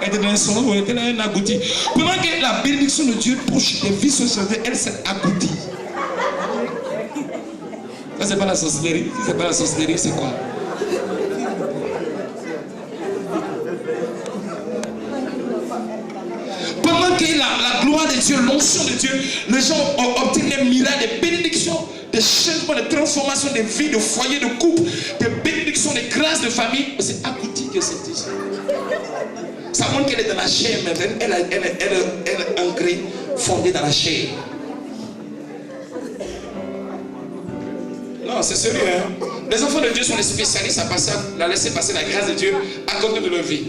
elle était dans un sommeil, elle était dans un agouti. Pendant que la bénédiction de Dieu touche les vies sociales, elle s'est agoutie. Ça, c'est pas la sorcellerie. Si c'est pas la sorcellerie, c'est quoi? Pendant que la gloire de Dieu, l'onction de Dieu, les gens obtiennent des miracles, des bénédictions, des changements, des transformations de vie, de foyer, de couple, des bénédictions, des grâces de famille. C'est agouti que c'est ici. Ça montre qu'elle est dans la chair, mais elle est ancrée, fondée dans la chair. Non, c'est sérieux. Hein? Les enfants de Dieu sont les spécialistes à laisser passer la grâce de Dieu à côté de leur vie.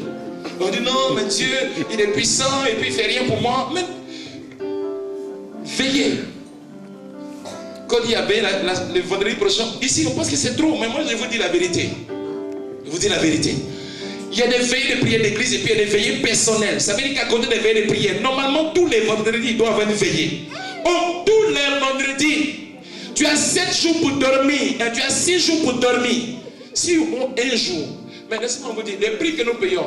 On dit non, mais Dieu, il est puissant et puis il ne fait rien pour moi. Mais veillez. Quand il y avait le vendredi prochain, ici on pense que c'est trop, mais moi je vous dis la vérité. Je vous dis la vérité. Il y a des veillées de prière d'église et puis il y a des veillées personnelles. Ça veut dire qu'à côté des veillées de prière, normalement tous les vendredis, il doit y avoir une veillée. Oh, tous les vendredis, tu as 7 jours pour dormir et tu as 6 jours pour dormir. Si un jour, mais laissez-moi vous dire, les prix que nous payons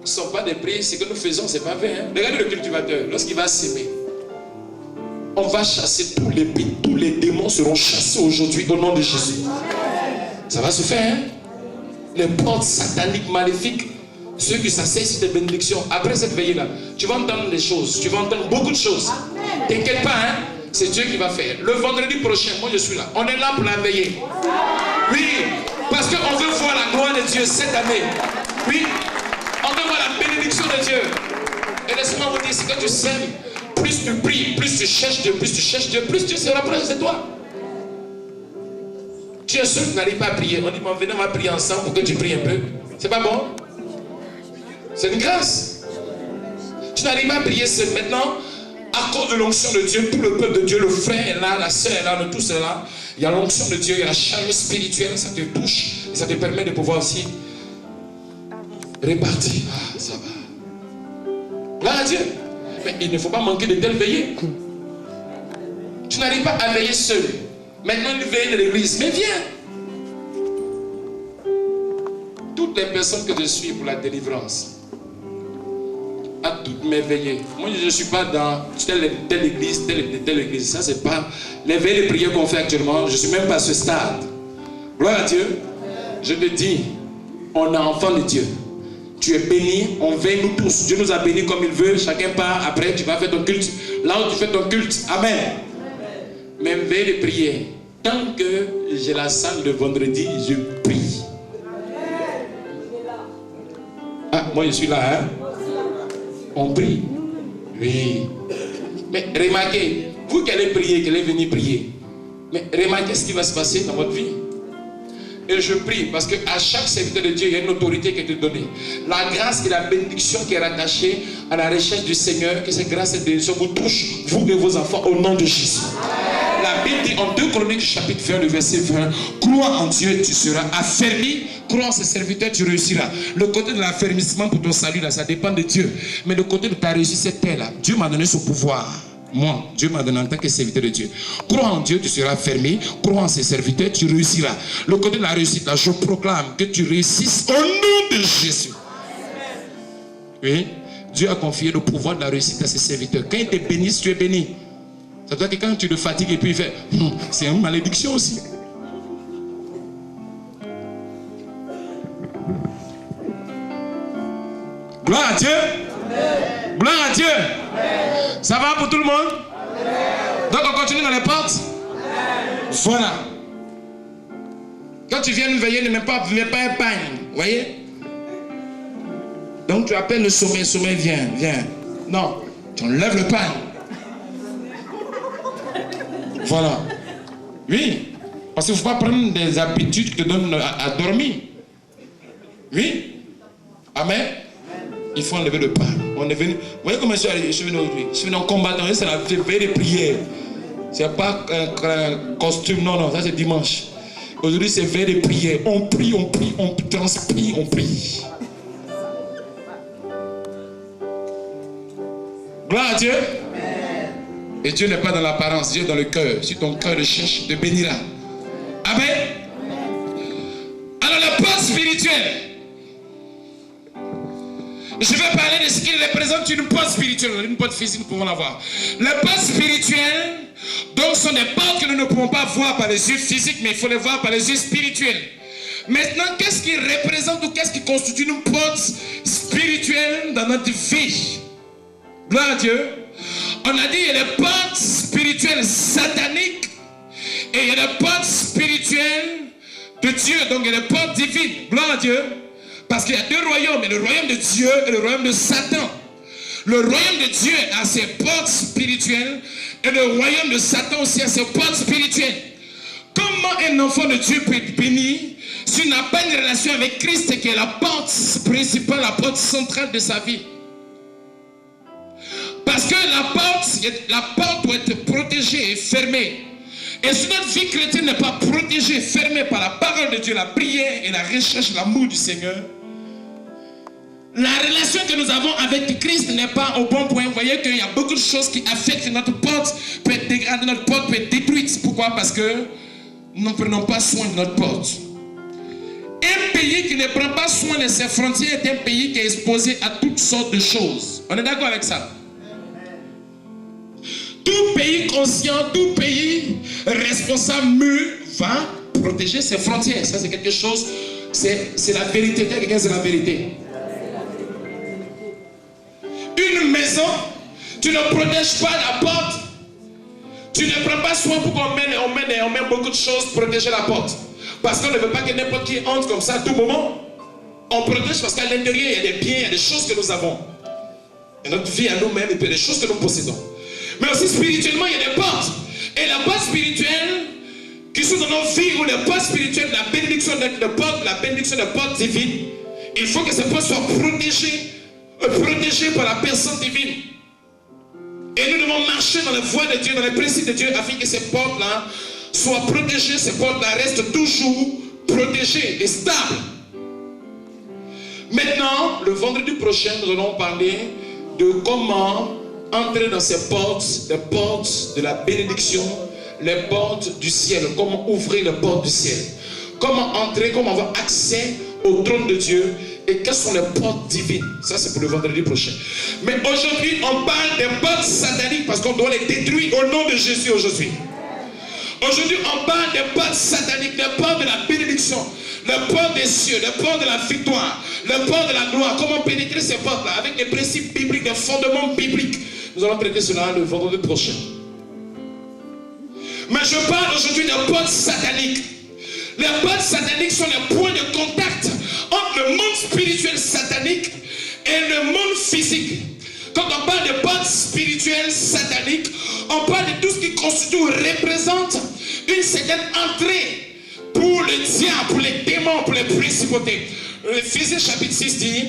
ne sont pas des prix, ce que nous faisons, ce n'est pas vrai. Hein? Regardez le cultivateur, lorsqu'il va s'aimer, on va chasser tous les démons seront chassés aujourd'hui au nom de Jésus. Ça va se faire, hein? Les portes sataniques, maléfiques, ceux qui s'asseyent sur des bénédictions. Après cette veillée-là, tu vas entendre des choses, tu vas entendre beaucoup de choses. T'inquiète pas, hein? C'est Dieu qui va faire. Le vendredi prochain, moi je suis là. On est là pour la veiller. Oui, parce qu'on veut voir la gloire de Dieu cette année. Oui, on veut voir la bénédiction de Dieu. Et laisse-moi vous dire, c'est que tu sèmes, plus tu pries, plus tu cherches Dieu, plus Dieu se rapproche de toi. Tu es sûr que tu n'arrives pas à prier. On dit, mais venez, on va prier ensemble pour que tu pries un peu. C'est pas bon? C'est une grâce. Tu n'arrives pas à prier seul. Maintenant, à cause de l'onction de Dieu, tout le peuple de Dieu, le frère est là, la sœur est là, tout est là. Il y a l'onction de Dieu, il y a la chaleur spirituelle, ça te touche et ça te permet de pouvoir aussi répartir. Ah, ça va. Là, Dieu. Mais il ne faut pas manquer de telles veillées. Tu n'arrives pas à veiller seul. Maintenant, une veille de l'église. Mais viens. Toutes les personnes que je suis pour la délivrance, à toutes mes veillées. Moi, je ne suis pas dans telle église, telle église. Ça, c'est pas les veillées de prière qu'on fait actuellement. Je ne suis même pas à ce stade. Gloire à Dieu. Je te dis, on est enfant de Dieu. Tu es béni, on veille nous tous. Dieu nous a bénis comme il veut. Chacun part. Après, tu vas faire ton culte. Là où tu fais ton culte. Amen. Même veille de prière. Tant que j'ai la salle de vendredi, je prie. Ah, moi je suis là, hein? On prie. Oui. Mais remarquez, vous qui allez prier, qui allez venir prier, mais remarquez ce qui va se passer dans votre vie. Et je prie parce qu'à chaque serviteur de Dieu, il y a une autorité qui est donnée. La grâce et la bénédiction qui est rattachée à la recherche du Seigneur, que cette grâce et cette bénédiction vous touche, vous et vos enfants, au nom de Jésus. La Bible dit en 2 Chroniques chapitre 20, le verset 20, crois en Dieu, tu seras affermi, crois en ses serviteurs, tu réussiras. Le côté de l'affermissement pour ton salut, là, ça dépend de Dieu. Mais le côté de ta réussite, c'est tel là. Dieu m'a donné ce pouvoir. Moi, Dieu m'a donné en tant que serviteur de Dieu. Crois en Dieu, tu seras fermé. Crois en ses serviteurs, tu réussiras. Le côté de la réussite, là, je proclame que tu réussisses au nom de Jésus. Oui, Dieu a confié le pouvoir de la réussite à ses serviteurs. Quand il te bénisse, tu es béni. Ça veut dire que quand tu le fatigues et puis il fait, c'est une malédiction aussi. Gloire à Dieu. Amen. Gloire à Dieu. Amen. Ça va pour tout le monde? Amen. Donc on continue dans les portes. Amen. Voilà. Quand tu viens nous veiller, ne mets pas un pain. Vous voyez? Donc tu appelles le sommet, viens. Non, tu enlèves le pain. Voilà. Oui. Parce qu'il ne faut pas prendre des habitudes qui te donnent à dormir. Oui. Amen. Il faut enlever le pain. On est venu. Vous voyez comment je suis venu aujourd'hui? Je suis venu en combattant. C'est la veille de prière. Ce n'est pas un costume. Non, ça c'est dimanche. Aujourd'hui c'est veille de prière. On prie, on transpire, on prie. Gloire à Dieu. Et Dieu n'est pas dans l'apparence, Dieu est dans le cœur. Si ton cœur le cherche, il te bénira. Amen. Alors la porte spirituelle. Je vais parler de ce qui représente une porte spirituelle. Une porte physique, nous pouvons la voir. Les portes spirituelles, donc, sont des portes que nous ne pouvons pas voir par les yeux physiques, mais il faut les voir par les yeux spirituels. Maintenant, qu'est-ce qui représente ou qu'est-ce qui constitue une porte spirituelle dans notre vie? Gloire à Dieu. On a dit il y a des portes spirituelles sataniques et il y a des portes spirituelles de Dieu. Donc il y a des portes divines. Gloire à Dieu. Parce qu'il y a deux royaumes. Le royaume de Dieu et le royaume de Satan. Le royaume de Dieu a ses portes spirituelles et le royaume de Satan aussi a ses portes spirituelles. Comment un enfant de Dieu peut être béni s'il n'a pas une relation avec Christ qui est la porte principale, la porte centrale de sa vie? Parce que la porte doit être protégée et fermée. Et si notre vie chrétienne n'est pas protégée, fermée par la parole de Dieu, la prière et la recherche, l'amour du Seigneur, la relation que nous avons avec Christ n'est pas au bon point. Vous voyez qu'il y a beaucoup de choses qui affectent notre porte, peut être dégradée, notre porte peut être détruite. Pourquoi? Parce que nous ne prenons pas soin de notre porte. Un pays qui ne prend pas soin de ses frontières est un pays qui est exposé à toutes sortes de choses. On est d'accord avec ça? Tout pays conscient, tout pays responsable va protéger ses frontières. Ça, c'est quelque chose, c'est la vérité. Quelqu'un, c'est la vérité. Une maison, tu ne protèges pas la porte. Tu ne prends pas soin pour qu'on mette beaucoup de choses pour protéger la porte. Parce qu'on ne veut pas que n'importe qui entre comme ça à tout moment. On protège parce qu'à l'intérieur, il y a des biens, il y a des choses que nous avons. Et notre vie à nous-mêmes, et puis des choses que nous possédons. Mais aussi spirituellement, il y a des portes. Et la porte spirituelle, qui sont dans nos vies, ou les portes spirituelles, la bénédiction de porte divine, il faut que ces portes soient protégées par la personne divine. Et nous devons marcher dans la voie de Dieu, dans les principes de Dieu, afin que ces portes-là soient protégées, ces portes-là restent toujours protégées et stables. Maintenant, le vendredi prochain, nous allons parler de comment entrer dans ces portes, les portes de la bénédiction, les portes du ciel, comment ouvrir les portes du ciel, comment entrer, comment avoir accès au trône de Dieu et quelles sont les portes divines. Ça, c'est pour le vendredi prochain. Mais aujourd'hui, on parle des portes sataniques parce qu'on doit les détruire au nom de Jésus aujourd'hui. Aujourd'hui, on parle des portes sataniques, des portes de la bénédiction, les portes des cieux, les portes de la victoire, les portes de la gloire. Comment pénétrer ces portes-là avec les principes bibliques, les fondements bibliques. Nous allons traiter cela le vendredi prochain. Mais je parle aujourd'hui des portes sataniques. Les portes sataniques sont les points de contact entre le monde spirituel satanique et le monde physique. Quand on parle de portes spirituelles sataniques, on parle de tout ce qui constitue, représente une certaine entrée pour le diable, pour les démons, pour les principautés. Éphésiens chapitre 6 dit,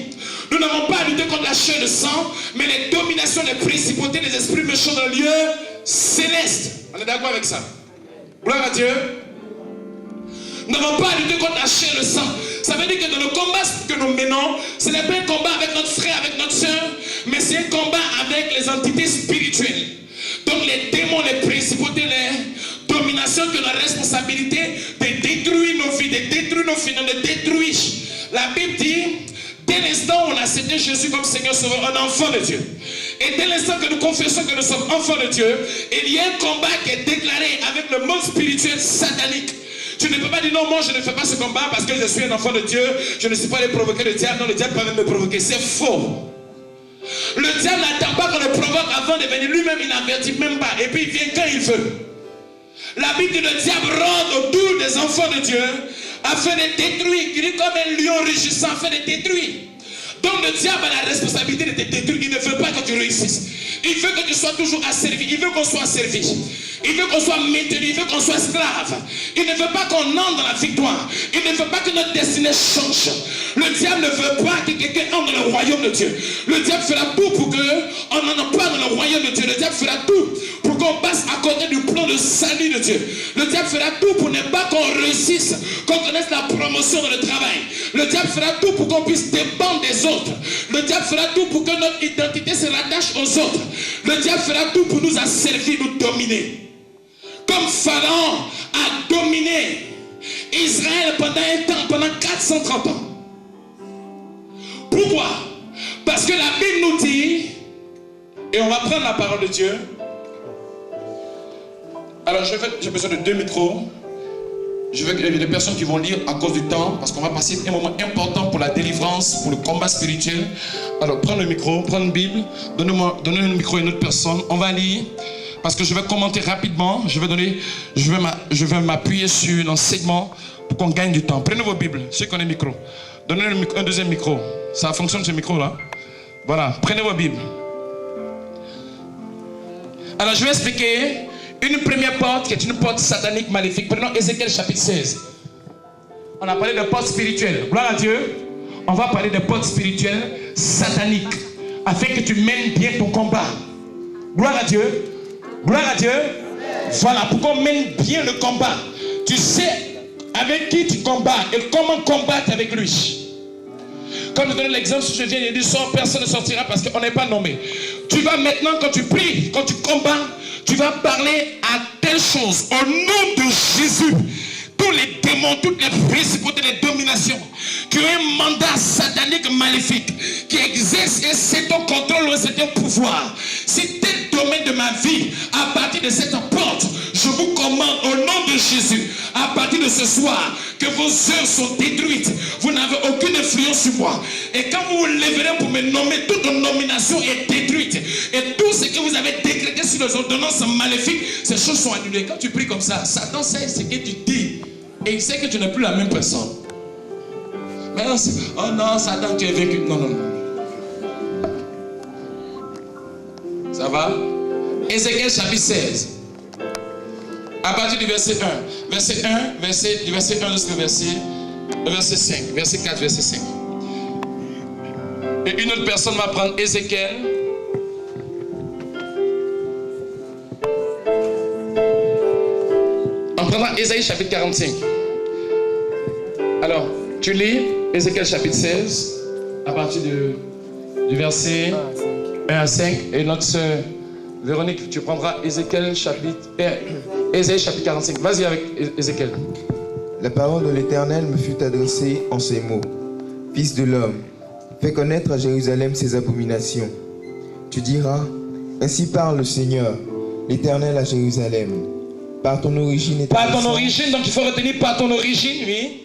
nous n'avons pas à lutter contre la chair et le sang, mais les dominations, les principautés, les esprits méchants dans le lieu céleste. On est d'accord avec ça? Gloire à Dieu. Nous n'avons pas à lutter contre la chair et le sang. Ça veut dire que dans le combat que nous menons, ce n'est pas un combat avec notre frère, avec notre soeur, mais c'est un combat avec les entités spirituelles. Donc les démons, les principautés, les dominations que la responsabilité de détruire nos vies, de détruire nos finances, de détruire. La Bible dit, dès l'instant où on a accepté Jésus comme Seigneur Sauveur, un enfant de Dieu. Et dès l'instant que nous confessons que nous sommes enfants de Dieu, il y a un combat qui est déclaré avec le monde spirituel satanique. Tu ne peux pas dire non, moi je ne fais pas ce combat parce que je suis un enfant de Dieu, je ne suis pas allé provoquer le diable, non, le diable peut même me provoquer. C'est faux. Le diable n'attend pas qu'on le provoque avant de venir, lui-même il n'avertit même pas, et puis il vient quand il veut. La Bible dit le diable rôde autour des enfants de Dieu afin de détruire, il est comme un lion rugissant afin de détruire. Donc le diable a la responsabilité de te détruire, il ne veut pas que tu réussisses. Il veut que tu sois toujours asservi, il veut qu'on soit asservi. Il veut qu'on soit maintenu, il veut qu'on soit esclave. Il ne veut pas qu'on entre dans la victoire. Il ne veut pas que notre destinée change. Le diable ne veut pas que quelqu'un entre dans le royaume de Dieu. Le diable fera tout pour qu'on n'en entre pas dans le royaume de Dieu. Le diable fera tout pour qu'on passe à côté du plan de salut de Dieu. Le diable fera tout pour ne pas qu'on réussisse, qu'on connaisse la promotion dans le travail. Le diable fera tout pour qu'on puisse dépendre des autres. Le diable fera tout pour que notre identité se rattache aux autres. Le diable fera tout pour nous asservir, nous dominer. Comme Pharaon a dominé Israël pendant un temps, pendant 430 ans. Pourquoi? Parce que la Bible nous dit, et on va prendre la parole de Dieu. Alors j'ai besoin de 2 micros. Je veux qu'il y ait des personnes qui vont lire à cause du temps, parce qu'on va passer un moment important pour la délivrance, pour le combat spirituel. Alors prends le micro, prends une Bible, donnez le micro à une autre personne. On va lire. Parce que je vais commenter rapidement, je vais m'appuyer sur l'enseignement pour qu'on gagne du temps. Prenez vos Bibles, ceux qui ont les micros. Donnez un deuxième micro. Ça fonctionne ce micro-là. Voilà, prenez vos Bibles. Alors je vais expliquer une première porte qui est une porte satanique maléfique. Prenons Ézéchiel chapitre 16. On a parlé de portes spirituelles. Gloire à Dieu. On va parler de portes spirituelles sataniques. Afin que tu mènes bien ton combat. Gloire à Dieu. Gloire à Dieu. Voilà, pour qu'on mène bien le combat. Tu sais avec qui tu combats et comment combattre avec lui. Comme je donne l'exemple, si je viens et dis sors, personne ne sortira parce qu'on n'est pas nommé. Tu vas maintenant, quand tu pries, quand tu combats, tu vas parler à telle chose. Au nom de Jésus, tous les démons, toutes les principautés, les dominations, qui ont un mandat satanique maléfique, qui exerce un certain contrôle ou un certain pouvoir. Si tel domaine de ma vie, à partir de cette porte, je vous commande au nom de Jésus, à partir de ce soir, que vos œuvres sont détruites. Vous n'avez aucune influence sur moi. Et quand vous vous lèverez pour me nommer, toute nomination est détruite. Et tout ce que vous avez décrété sur les ordonnances maléfiques, ces choses sont annulées. Quand tu pries comme ça, Satan sait ce que tu dis. Et il sait que tu n'es plus la même personne. Mais non, oh non, Satan, tu es vaincu. Non, non, non. Ça va? Ézéchiel chapitre 16. À partir du verset 1. Verset 1, du verset 1 jusqu'au verset 5. Verset 4, verset 5. Et une autre personne va prendre Ézéchiel. On prendra Ésaïe chapitre 45. Alors, tu lis Ézéchiel chapitre 16 à partir du verset 1 à 5. Et notre sœur Véronique, tu prendras Ézéchiel chapitre 45. Vas-y avec Ézéchiel. La parole de l'Éternel me fut adressée en ces mots. Fils de l'homme, fais connaître à Jérusalem ses abominations. Tu diras, ainsi parle le Seigneur, l'Éternel à Jérusalem. Par ton origine et ta naissance. Par ton origine, donc il faut retenir par ton origine, oui.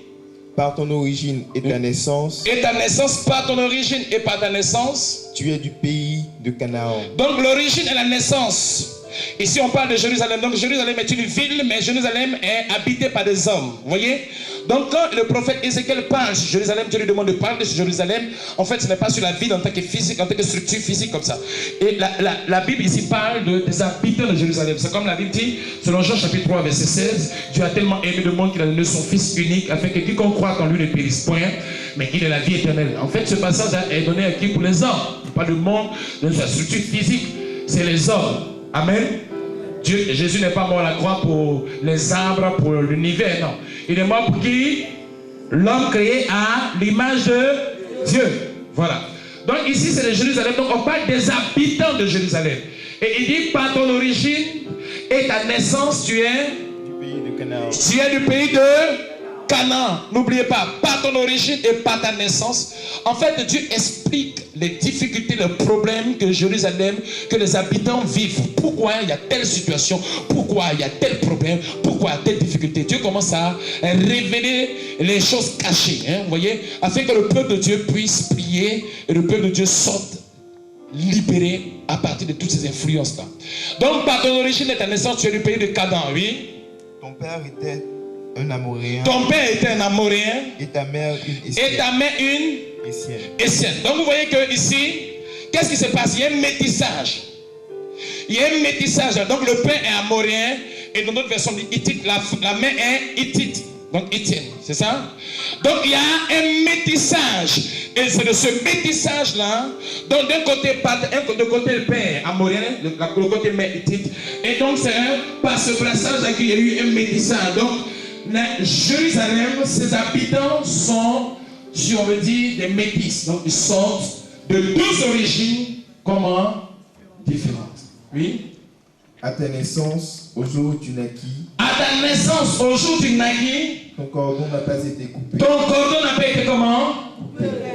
Par ton origine et ta naissance. Et ta naissance, par ton origine et par ta naissance. Tu es du pays de Canaan. Donc l'origine et la naissance. Ici on parle de Jérusalem. Donc Jérusalem est une ville, mais Jérusalem est habitée par des hommes. Vous voyez? Donc quand le prophète Ézéchiel parle sur Jérusalem, Dieu lui demande de parler sur Jérusalem. En fait, ce n'est pas sur la ville en tant que physique, en tant que structure physique comme ça. Et la Bible ici parle des habitants de Jérusalem. C'est comme la Bible dit, selon Jean chapitre 3 verset 16, Dieu a tellement aimé le monde qu'il a donné son Fils unique, afin que quiconque croit en lui ne périsse point, mais qu'il ait la vie éternelle. En fait, ce passage est donné à qui? Pour les hommes. Pas le monde dans sa structure physique, c'est les hommes. Amen. Jésus n'est pas mort à la croix pour les arbres, pour l'univers, non. Il est mort pour qui? L'homme créé à l'image de Dieu. Voilà. Donc ici c'est le Jérusalem. Donc on parle des habitants de Jérusalem. Et il dit par ton origine et ta naissance, tu es du pays de Canaan. Tu es du pays de Canaan. N'oubliez pas, par ton origine et par ta naissance. En fait, Dieu explique les difficultés, les problèmes que Jérusalem, que les habitants vivent. Pourquoi il y a telle situation, pourquoi il y a tel problème, pourquoi il y a telle difficulté. Dieu commence à révéler les choses cachées, hein, vous voyez, afin que le peuple de Dieu puisse prier et le peuple de Dieu sorte libéré à partir de toutes ces influences-là. Donc, par ton origine et ta naissance, tu es du pays de Canaan, oui. Ton père était un Amoréen. Ton père était un Amoréen. Et ta mère une Essienne. Et ta mère une Essienne. Donc vous voyez que ici, qu'est-ce qui se passe? Il y a un métissage. Il y a un métissage. Donc le père est Amoréen et dans notre version dit Hittite, la mère est Hittite. Donc Étienne, c'est ça? Donc il y a un métissage. Et c'est de ce métissage-là, donc d'un côté le père Amoréen, le côté mère Hittite. Et donc c'est par ce brassage qu'il y a eu un métissage. Donc Jérusalem, ses habitants sont, si on veut dire, des métis. Donc ils sortent de deux origines, comment? Différentes. Oui? À ta naissance, au jour où tu naquis. À ta naissance, au jour où tu naquis. Ton cordon n'a pas été coupé. Ton cordon n'a pas été comment?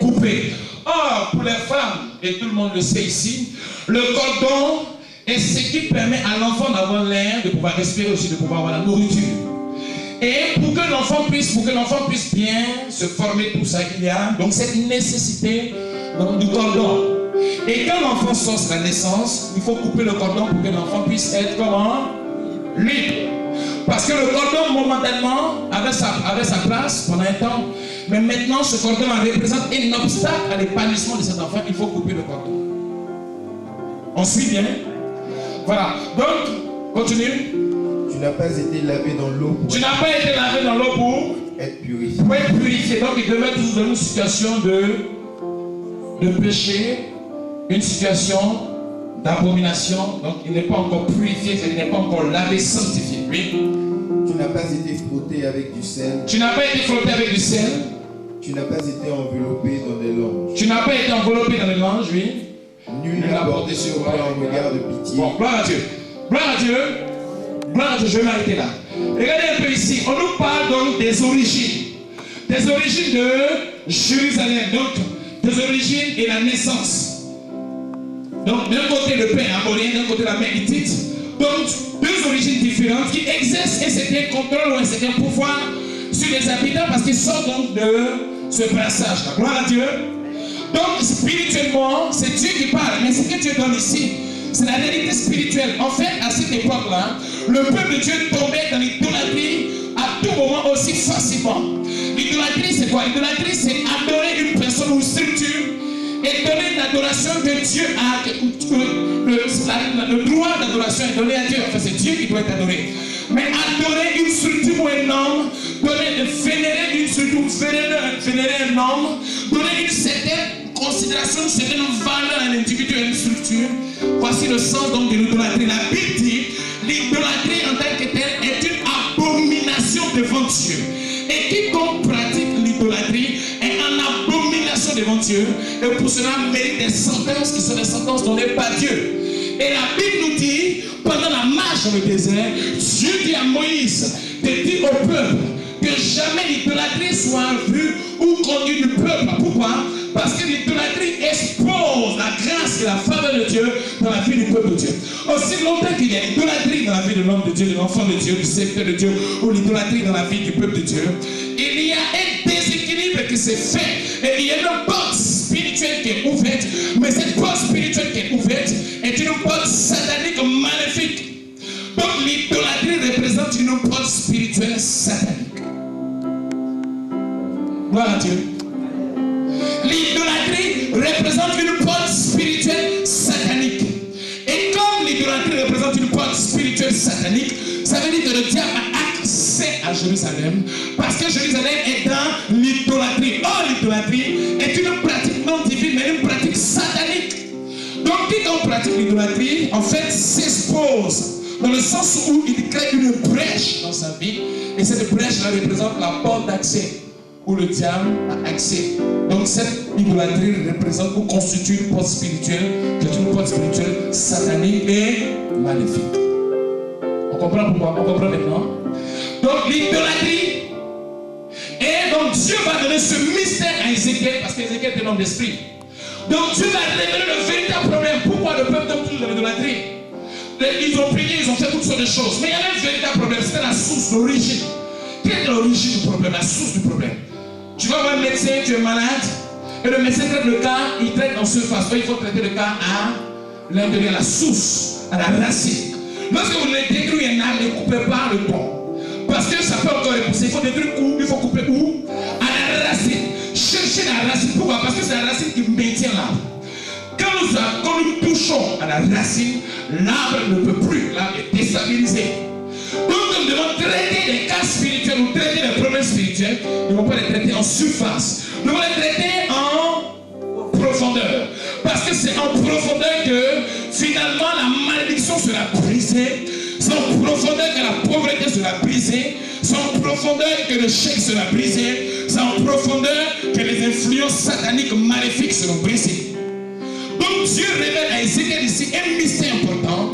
Coupé. Or, pour les femmes, et tout le monde le sait ici, le cordon est ce qui permet à l'enfant d'avoir l'air, de pouvoir respirer aussi, de pouvoir avoir la nourriture. Et pour que l'enfant puisse bien se former, tout ça, il y a donc cette nécessité donc, du cordon. Et quand l'enfant sort à la naissance, il faut couper le cordon pour que l'enfant puisse être comment? Libre. Parce que le cordon, momentanément, avait sa place pendant un temps. Mais maintenant, ce cordon représente un obstacle à l'épanouissement de cet enfant. Il faut couper le cordon. On suit bien? Voilà. Donc, continue. Tu n'as pas été lavé dans l'eau pour être purifié. Pour être purifié. Donc il devait toujours dans une situation de péché, une situation d'abomination. Donc il n'est pas encore purifié, il n'est pas encore lavé, sanctifié. Oui. Tu n'as pas été frotté avec du sel. Tu n'as pas été frotté avec du sel. Tu n'as pas été enveloppé dans des langes. Tu n'as pas été enveloppé dans les langes, oui. Nul n'a porté sur toi un regard de pitié. Bon, gloire à Dieu. Gloire à Dieu. Gloire à Dieu, je vais m'arrêter là. Regardez un peu ici. On nous parle donc des origines. Des origines de Jérusalem. Donc, des origines et la naissance. Donc, d'un côté le père amorien, d'un côté la mère hittite. Donc, deux origines différentes qui exercent un certain contrôle ou un certain pouvoir sur les habitants parce qu'ils sortent donc de ce brassage-là. Gloire à Dieu. Donc, spirituellement, c'est Dieu qui parle. Mais ce que Dieu donne ici, c'est la réalité spirituelle. En fait, à cette époque-là, le peuple de Dieu tombait dans l'idolâtrie à tout moment aussi facilement. L'idolâtrie, c'est quoi? L'idolâtrie, c'est adorer une personne ou une structure et donner l'adoration que Dieu a. Le droit d'adoration est donné à Dieu. Enfin, c'est Dieu qui doit être adoré. Mais adorer une structure ou un homme, vénérer une structure, vénérer un homme, donner une certaine considération, une certaine valeur à un individu et à une structure. Voici le sens donc de l'idolâtrie. La Bible dit l'idolâtrie en tant que telle est une abomination devant Dieu. Et quiconque pratique l'idolâtrie est en abomination devant Dieu. Et pour cela mérite des sentences qui sont des sentences données par Dieu. Et la Bible nous dit, pendant la marche dans le désert, Dieu dit à Moïse de dire au peuple que jamais l'idolâtrie soit vue ou connue du peuple. Pourquoi? Parce que l'idolâtrie expose la grâce et la faveur de Dieu dans la vie du peuple de Dieu. Aussi longtemps qu'il y a l'idolâtrie dans la vie de l'homme de Dieu, de l'enfant de Dieu, du serviteur de Dieu, ou l'idolâtrie dans la vie du peuple de Dieu, il y a un déséquilibre qui s'est fait. Et il y a une porte spirituelle qui est ouverte. Mais cette porte spirituelle qui est ouverte est une porte satanique maléfique. Donc l'idolâtrie représente une porte spirituelle satanique. Gloire à Dieu. L'idolâtrie représente une porte spirituelle satanique. Et comme l'idolâtrie représente une porte spirituelle satanique, ça veut dire que le diable a accès à Jérusalem parce que Jérusalem est dans l'idolâtrie. Or, l'idolâtrie est une pratique non divine, mais une pratique satanique. Donc, quiconque pratique l'idolâtrie, en fait, s'expose dans le sens où il crée une brèche dans sa vie. Et cette brèche-là représente la porte d'accès où le diable a accès. Donc cette idolâtrie représente ou constitue une porte spirituelle, qui est une porte spirituelle satanique et maléfique. On comprend pourquoi? On comprend maintenant? Donc l'idolâtrie, et donc Dieu va donner ce mystère à Ézéchiel, parce qu'Ézéchiel est un homme d'esprit. Donc Dieu va révéler le véritable problème. Pourquoi le peuple tombe toujours dans l'idolâtrie? Ils ont prié, ils ont fait toutes sortes de choses. Mais il y avait un véritable problème, c'était la source, l'origine. Quelle est l'origine du problème, la source du problème? Tu vas voir un médecin, tu es malade, et le médecin traite le cas, il traite en surface. Il faut traiter le cas à l'intérieur, à la source, à la racine. Lorsque vous voulez détruire un arbre, ne coupez pas le tronc. Parce que ça peut encore repousser. Il faut détruire où? Il faut couper où? À la racine. Cherchez la racine. Pourquoi? Parce que c'est la racine qui maintient l'arbre. Quand nous touchons à la racine, l'arbre ne peut plus. L'arbre est déstabilisé. Donc nous devons traiter des cas spirituels ou traiter des problèmes spirituels. Nous ne devons pas les traiter en surface. Nous devons les traiter en profondeur. Parce que c'est en profondeur que finalement la malédiction sera brisée. C'est en profondeur que la pauvreté sera brisée. C'est en profondeur que le chèque sera brisé. C'est en profondeur que les influences sataniques maléfiques seront brisées. Donc Dieu révèle à Ézéchiel ici un mystère important.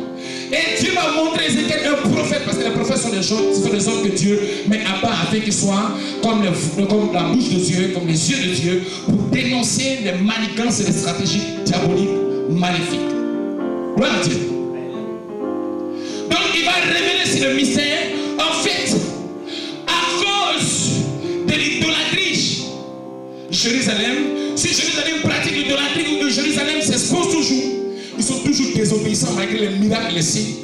Et Dieu va montrer à Ézéchiel un prophète, parce que les prophètes sont des hommes que Dieu met à part afin qu'ils soient comme la bouche de Dieu, comme les yeux de Dieu, pour dénoncer les manigances et les stratégies diaboliques maléfiques. Gloire à Dieu. Donc il va révéler ici le mystère. En fait, à cause de l'idolâtrie, Jérusalem, si Jérusalem pratique l'idolâtrie, ou Jérusalem s'expose toujours, ils sont toujours désobéissants malgré les miracles et les signes.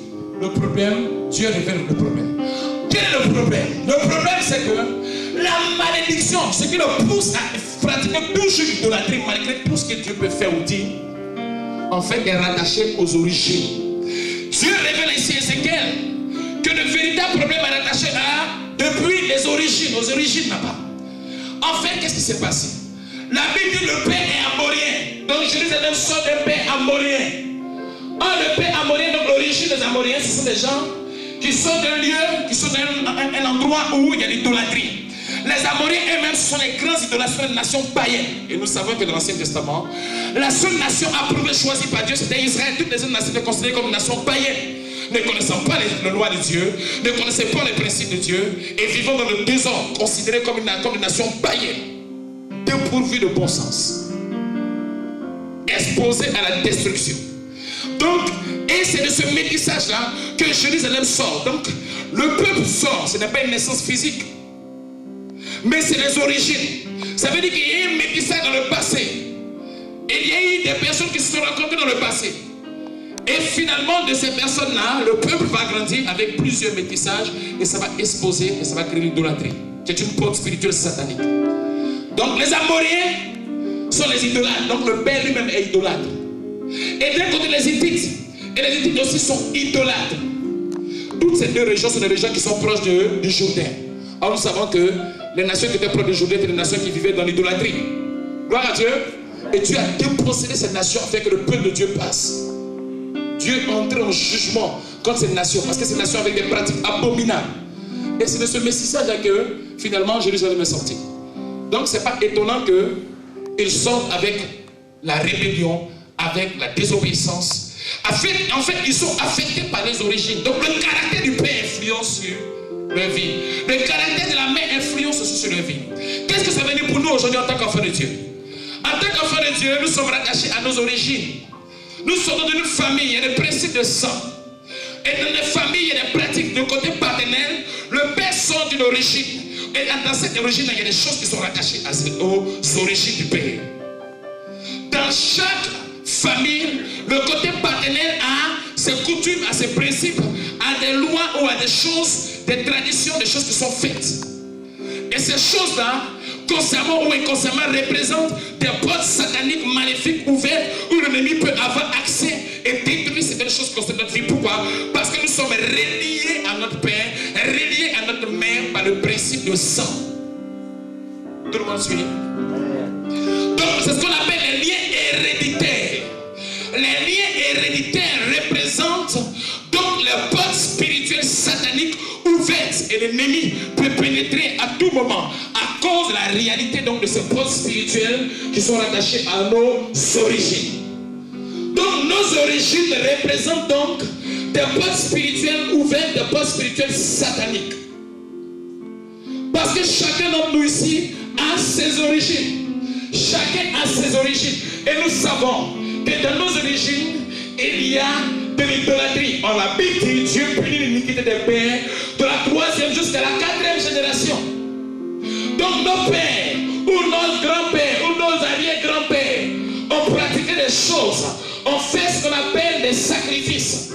Le problème, Dieu révèle le problème. Quel est le problème? Le problème, c'est que la malédiction, ce qui le pousse à pratiquer toujours l'idolâtrie, malgré tout ce que Dieu peut faire ou dire, en fait, est rattaché aux origines. Dieu révèle ici à Ézéchiel que le véritable problème est rattaché depuis les origines, aux origines là-bas. En fait, qu'est-ce qui s'est passé? La Bible dit que le père est amorien. Donc Jérusalem sort d'un père amorien. le pays amorien, donc l'origine des Amoriens, ce sont des gens qui sont d'un lieu, qui sont d'un endroit où il y a l'idolâtrie. Les Amoriens eux-mêmes sont les grands idolâtres de nations païennes. Et nous savons que dans l'Ancien Testament, la seule nation approuvée, choisie par Dieu, c'était Israël. Toutes les autres nations étaient considérées comme une nation païenne, ne connaissant pas les lois de Dieu, ne connaissant pas les principes de Dieu, et vivant dans le désordre, considérées comme une nation païenne, dépourvue de bon sens, exposée à la destruction. Donc, et c'est de ce métissage-là que Jérusalem sort. Donc, le peuple sort, ce n'est pas une naissance physique, mais c'est les origines. Ça veut dire qu'il y a eu un métissage dans le passé. Il y a eu des personnes qui se sont rencontrées dans le passé. Et finalement, de ces personnes-là, le peuple va grandir avec plusieurs métissages et ça va exposer et ça va créer l'idolâtrie. C'est une porte spirituelle satanique. Donc, les Amoriens sont les idolâtres. Donc, le père lui-même est idolâtre. Et d'un côté, les Hittites. Et les Hittites aussi sont idolâtres. Toutes ces deux régions sont des régions qui sont proches du Jourdain. Alors, nous savons que les nations qui étaient proches du Jourdain étaient des nations qui vivaient dans l'idolâtrie. Gloire à Dieu. Et Dieu a dépossédé ces nations afin que le peuple de Dieu passe. Dieu est entré en jugement contre ces nations, parce que ces nations avaient des pratiques abominables. Et c'est de ce métissage-là que finalement Jérusalem est sorti. Donc ce n'est pas étonnant qu'ils sortent avec la rébellion, avec la désobéissance. En fait, ils sont affectés par les origines. Donc le caractère du père influence sur leur vie. Le caractère de la mère influence aussi sur leur vie. Qu'est-ce que ça veut dire pour nous aujourd'hui en tant qu'enfants de Dieu? En tant qu'enfants de Dieu, nous sommes rattachés à nos origines. Nous sommes dans une famille, il y a des principes de sang. Et dans les familles, il y a des pratiques de côté paternel. Le père sort d'une origine. Et dans cette origine, il y a des choses qui sont rattachées aux origines du père. Dans chaque famille, le côté paternel a ses coutumes, a ses principes, a des lois ou a des choses, des traditions, des choses qui sont faites. Et ces choses-là, consciemment ou inconsciemment, représentent des portes sataniques maléfiques ouvertes où l'ennemi peut avoir accès et détruire certaines choses qui concernent notre vie. Pourquoi? Parce que nous sommes reliés à notre père, reliés à notre mère par le principe de sang. Tout le monde suit? Donc c'est ce qu'on appelle les liens héréditaires. Les liens héréditaires représentent donc les portes spirituelles sataniques ouvertes et l'ennemi peut pénétrer à tout moment à cause de la réalité donc de ces portes spirituelles qui sont rattachées à nos origines. Donc nos origines représentent donc des portes spirituelles ouvertes, des portes spirituelles sataniques. Parce que chacun d'entre nous ici a ses origines. Chacun a ses origines. Et nous savons que dans nos origines, il y a de l'idolâtrie. On l'a dit, Dieu punit l'iniquité des pères de la 3e jusqu'à la 4e génération. Donc nos pères, ou nos grands-pères, ou nos arrière-grands-pères ont pratiqué des choses, ont fait ce qu'on appelle des sacrifices.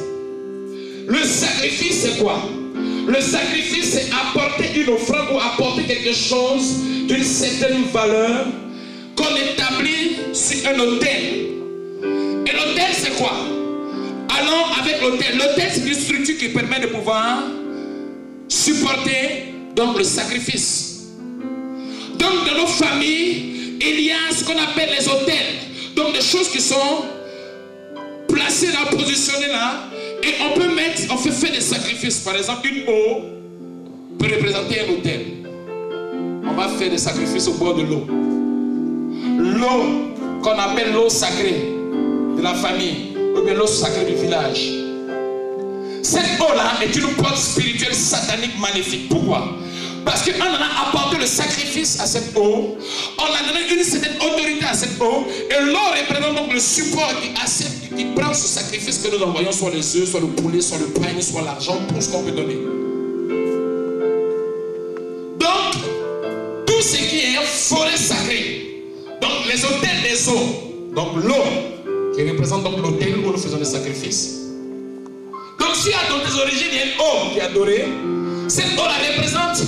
Le sacrifice c'est quoi? Le sacrifice c'est apporter une offrande ou apporter quelque chose d'une certaine valeur qu'on établit sur un autel. Et l'autel c'est quoi? Allons avec l'autel. L'autel c'est une structure qui permet de pouvoir supporter donc le sacrifice. Donc dans nos familles, il y a ce qu'on appelle les autels. Donc des choses qui sont placées là, positionnées là. Et on peut mettre, on fait faire des sacrifices. Par exemple, une eau peut représenter un autel. On va faire des sacrifices au bord de l'eau. L'eau qu'on appelle l'eau sacrée de la famille, ou bien l'eau sacrée du village. Cette eau-là est une porte spirituelle satanique maléfique. Pourquoi? Parce qu'on a apporté le sacrifice à cette eau, on a donné une certaine autorité à cette eau, et l'eau représente donc le support qui accepte, qui prend ce sacrifice que nous envoyons, soit les œufs, soit le poulet, soit le pain, soit l'argent, tout ce qu'on peut donner. Donc, tout ce qui est forêt sacrée, donc les autels des eaux, donc l'eau, qui représente donc l'autel où nous faisons des sacrifices. Donc, si dans tes origines, il y a une eau qui est adorée, cette eau la représente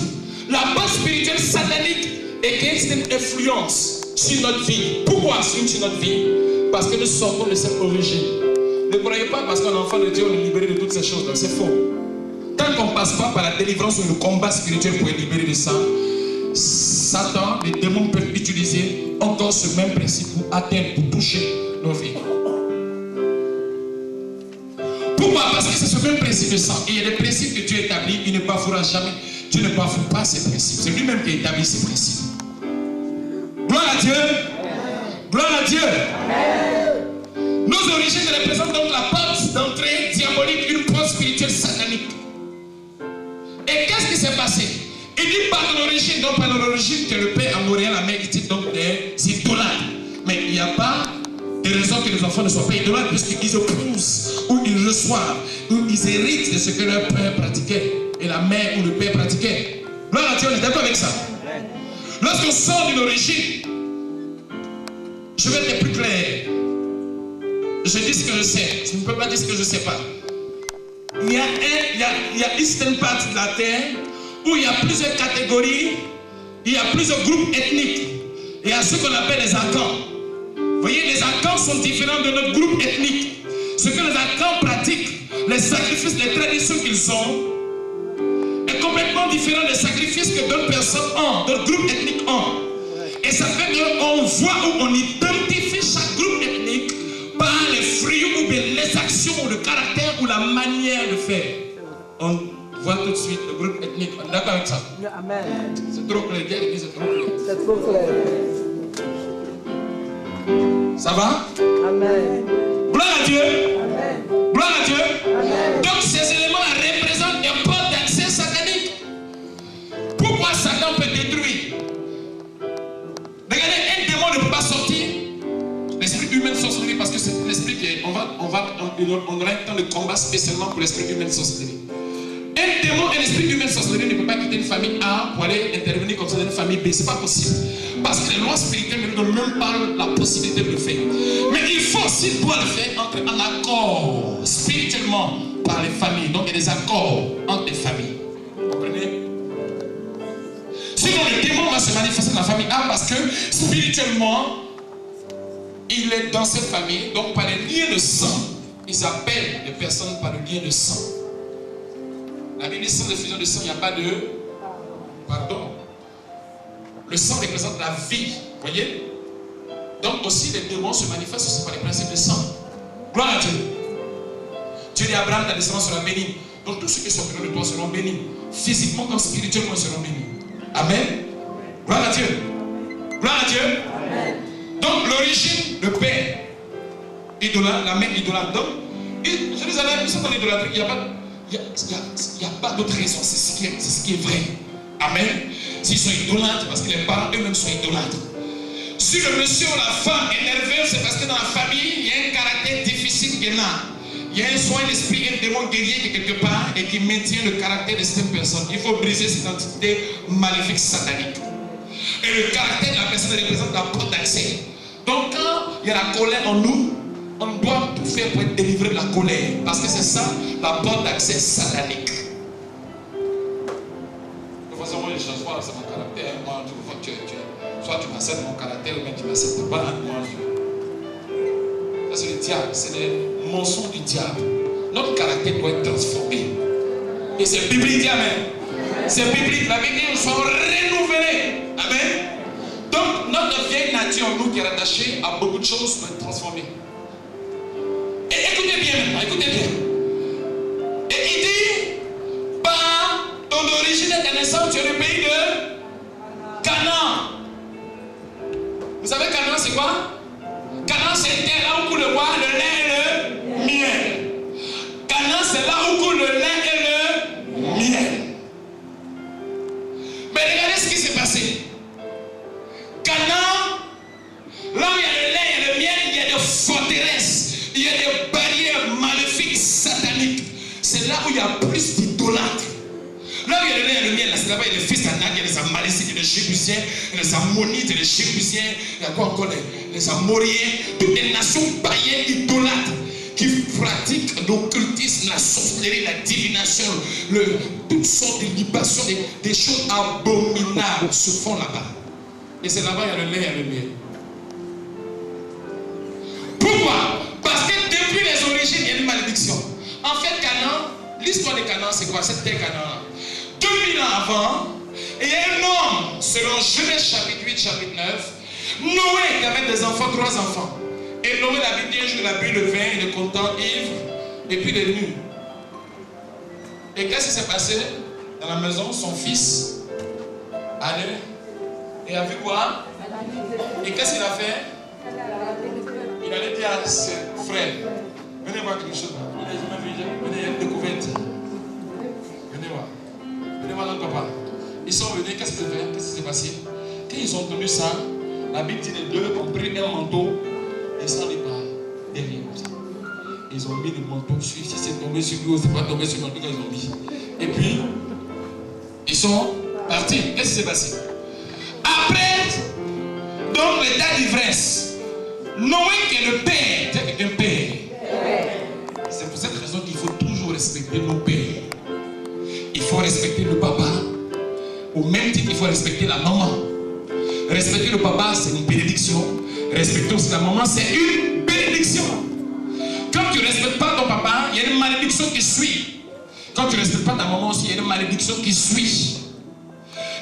la base spirituelle satanique et qui a une influence sur notre vie. Pourquoi sur notre vie? Parce que nous sortons de cette origine. Ne croyez pas parce qu'un enfant de Dieu on est libéré de toutes ces choses. C'est faux. Tant qu'on ne passe pas par la délivrance ou le combat spirituel pour être libéré de ça, Satan, les démons peuvent utiliser encore ce même principe pour atteindre, pour toucher nos vies. Pourquoi? Parce que c'est ce même principe de sang. Et il y a des principes que Dieu établit, il ne bafouera jamais. Dieu ne bafoue pas ses principes. C'est lui-même qui établit ses principes. Gloire à Dieu. Gloire à Dieu. Nos origines représentent donc la porte d'entrée diabolique, une porte spirituelle satanique. Et qu'est-ce qui s'est passé? Il dit par l'origine, donc par l'origine que le père a mouru, la mère était donc des idolâtres. Mais il n'y a pas de raison que les enfants ne soient pas idolâtres, puisqu'ils épousent, ou ils reçoivent, ou ils héritent de ce que leur père pratiquait, et la mère ou le père pratiquait. Gloire à Dieu, on est d'accord avec ça? Lorsqu'on sort d'une origine, je vais être plus clair. Je dis ce que je sais, je ne peux pas dire ce que je ne sais pas. Il y a une certaine partie de la terre où il y a plusieurs catégories, il y a plusieurs groupes ethniques. Il y a ce qu'on appelle les Akans. Vous voyez, les Akans sont différents de notre groupe ethnique. Ce que les Akans pratiquent, les sacrifices, les traditions qu'ils ont, est complètement différent des sacrifices que d'autres personnes ont, d'autres groupes ethniques ont. Et ça fait qu'on voit ou on identifie chaque groupe ethnique par les fruits ou bien les actions, ou le caractère ou la manière de faire. On voit tout de suite le groupe ethnique. On est d'accord avec ça? Amen. C'est trop clair, c'est trop clair. C'est trop clair. Ça va? Amen. Gloire à Dieu. Amen. Gloire à Dieu. Amen. Donc ces éléments représentent une porte d'accès satanique. Pourquoi Satan peut détruire? Regardez, un démon ne peut pas sortir. L'esprit humain de sorcellerie, parce que c'est l'esprit qu'on on aura un temps de combat spécialement pour l'esprit humain de sorcellerie. Un démon, un esprit humain de sorcellerie ne peut pas quitter une famille A pour aller intervenir comme ça dans une famille B. C'est pas possible. Parce que les lois spirituelles ne nous donnent même pas la possibilité de le faire. Mais il faut, s'il doit le faire, entrer en accord spirituellement par les familles. Donc il y a des accords entre les familles. Vous comprenez? Sinon le démon va se manifester dans la famille A parce que spirituellement, il est dans cette famille, donc par les liens de sang. Ils appellent les personnes par le lien de sang. La Bible dit sans effusion de sang, il n'y a pas de pardon. Le sang représente la vie, voyez? Donc aussi les démons se manifestent aussi par les principes de sang. Gloire à Dieu. Dieu dit à Abraham, ta descendance sera bénie. Donc tous ceux qui sont venus de toi seront bénis. Physiquement comme spirituellement ils seront bénis. Amen. Gloire à Dieu. Gloire à Dieu. Amen. Donc l'origine, le père idolâtre, la mère idolâtre. Donc, Jérusalem, ils sont dans l'idolâtrie. Il n'y a pas d'autre raison. C'est ce qui est vrai. Amen. S'ils sont idolâtres, parce que les parents eux-mêmes sont idolâtres. Si le monsieur ou la femme est nerveux, c'est parce que dans la famille, il y a un caractère difficile qui est là. Il y a soit un esprit, un démon guerrier qui est quelque part et qui maintient le caractère de cette personne. Il faut briser cette entité maléfique satanique. Et le caractère de la personne représente la porte d'accès. Donc quand il y a la colère en nous, on doit tout faire pour être délivré de la colère. Parce que c'est ça, la porte d'accès satanique. De toute façon, moi je ne change pas, c'est mon caractère. Moi, soit tu m'acceptes mon caractère ou bien tu m'acceptes pas. Moi, ça c'est le diable, c'est le mensonge du diable. Notre caractère doit être transformé. Et c'est biblique, amen. C'est biblique. La Bible dit nous sommes renouvelés. Amen. Donc notre vieille nature en nous qui est rattachée à beaucoup de choses doit être transformée. Et écoutez bien maintenant, écoutez bien. Et il dit, par ton origine et ta naissance, tu es le pays de Canaan. Vous savez Canaan c'est quoi? Canaan c'est terre là où coule le quoi? Le lait et le miel. Canaan c'est là où coule le lait et le miel. Mais regardez ce qui s'est passé. Canaan, là où il y a le lait et le miel, il y a des forteresses, il y a des barrières maléfiques, sataniques. C'est là où il y a plus d'idolâtres. Là où il y a le lait et le miel, c'est là-bas il y a les fils d'Anak, il y a les Amalécites, il y a les Jébusiens, il y a les Ammonites, il y a les Jébusiens, il y a quoi encore, les Amoriens, toutes les nations païennes idolâtres qui pratiquent l'occultisme, la sorcellerie, la divination, toutes sortes de libations, des choses abominables se font là-bas. Et c'est là-bas il y a le lait et le miel. Pourquoi? Parce que depuis les origines, il y a une malédiction. En fait, Canaan, l'histoire de Canaan, c'est quoi? Cette terre Canaan. 2000 ans avant, il y a un homme, selon Genèse chapitre 8, chapitre 9, Noé qui avait des enfants, 3 enfants. Et Noé, la Bible dit un jour, il a bu le vin, il est content, ivre. Et puis il est venu. Et qu'est-ce qui s'est passé dans la maison? Son fils allait et a vu quoi? Et qu'est-ce qu'il a fait? Il allait dire à ses frères, venez voir quelque chose. Venez, il y a une découverte. Venez voir. Venez voir notre papa. Ils sont venus, qu'est-ce qu'ils ont fait? Qu'est-ce qui s'est passé? Quand ils ont entendu ça, la Bible dit les deux ont pris un manteau et sont allés par derrière. Ils ont mis le manteau sur, si c'est tombé sur lui ou c'est pas tombé sur lui, en tout cas ils ont mis. Et puis, ils sont partis. Qu'est-ce qui s'est passé? Après, donc l'état d'ivresse, Noé qui est le père, c'est quelqu'un père. C'est pour cette raison qu'il faut toujours respecter nos pères. Il faut respecter le papa. Au même titre, il faut respecter la maman. Respecter le papa, c'est une bénédiction. Respecter aussi la maman, c'est une bénédiction. Quand tu ne respectes pas ton papa, il y a une malédiction qui suit. Quand tu ne respectes pas ta maman aussi, il y a une malédiction qui suit.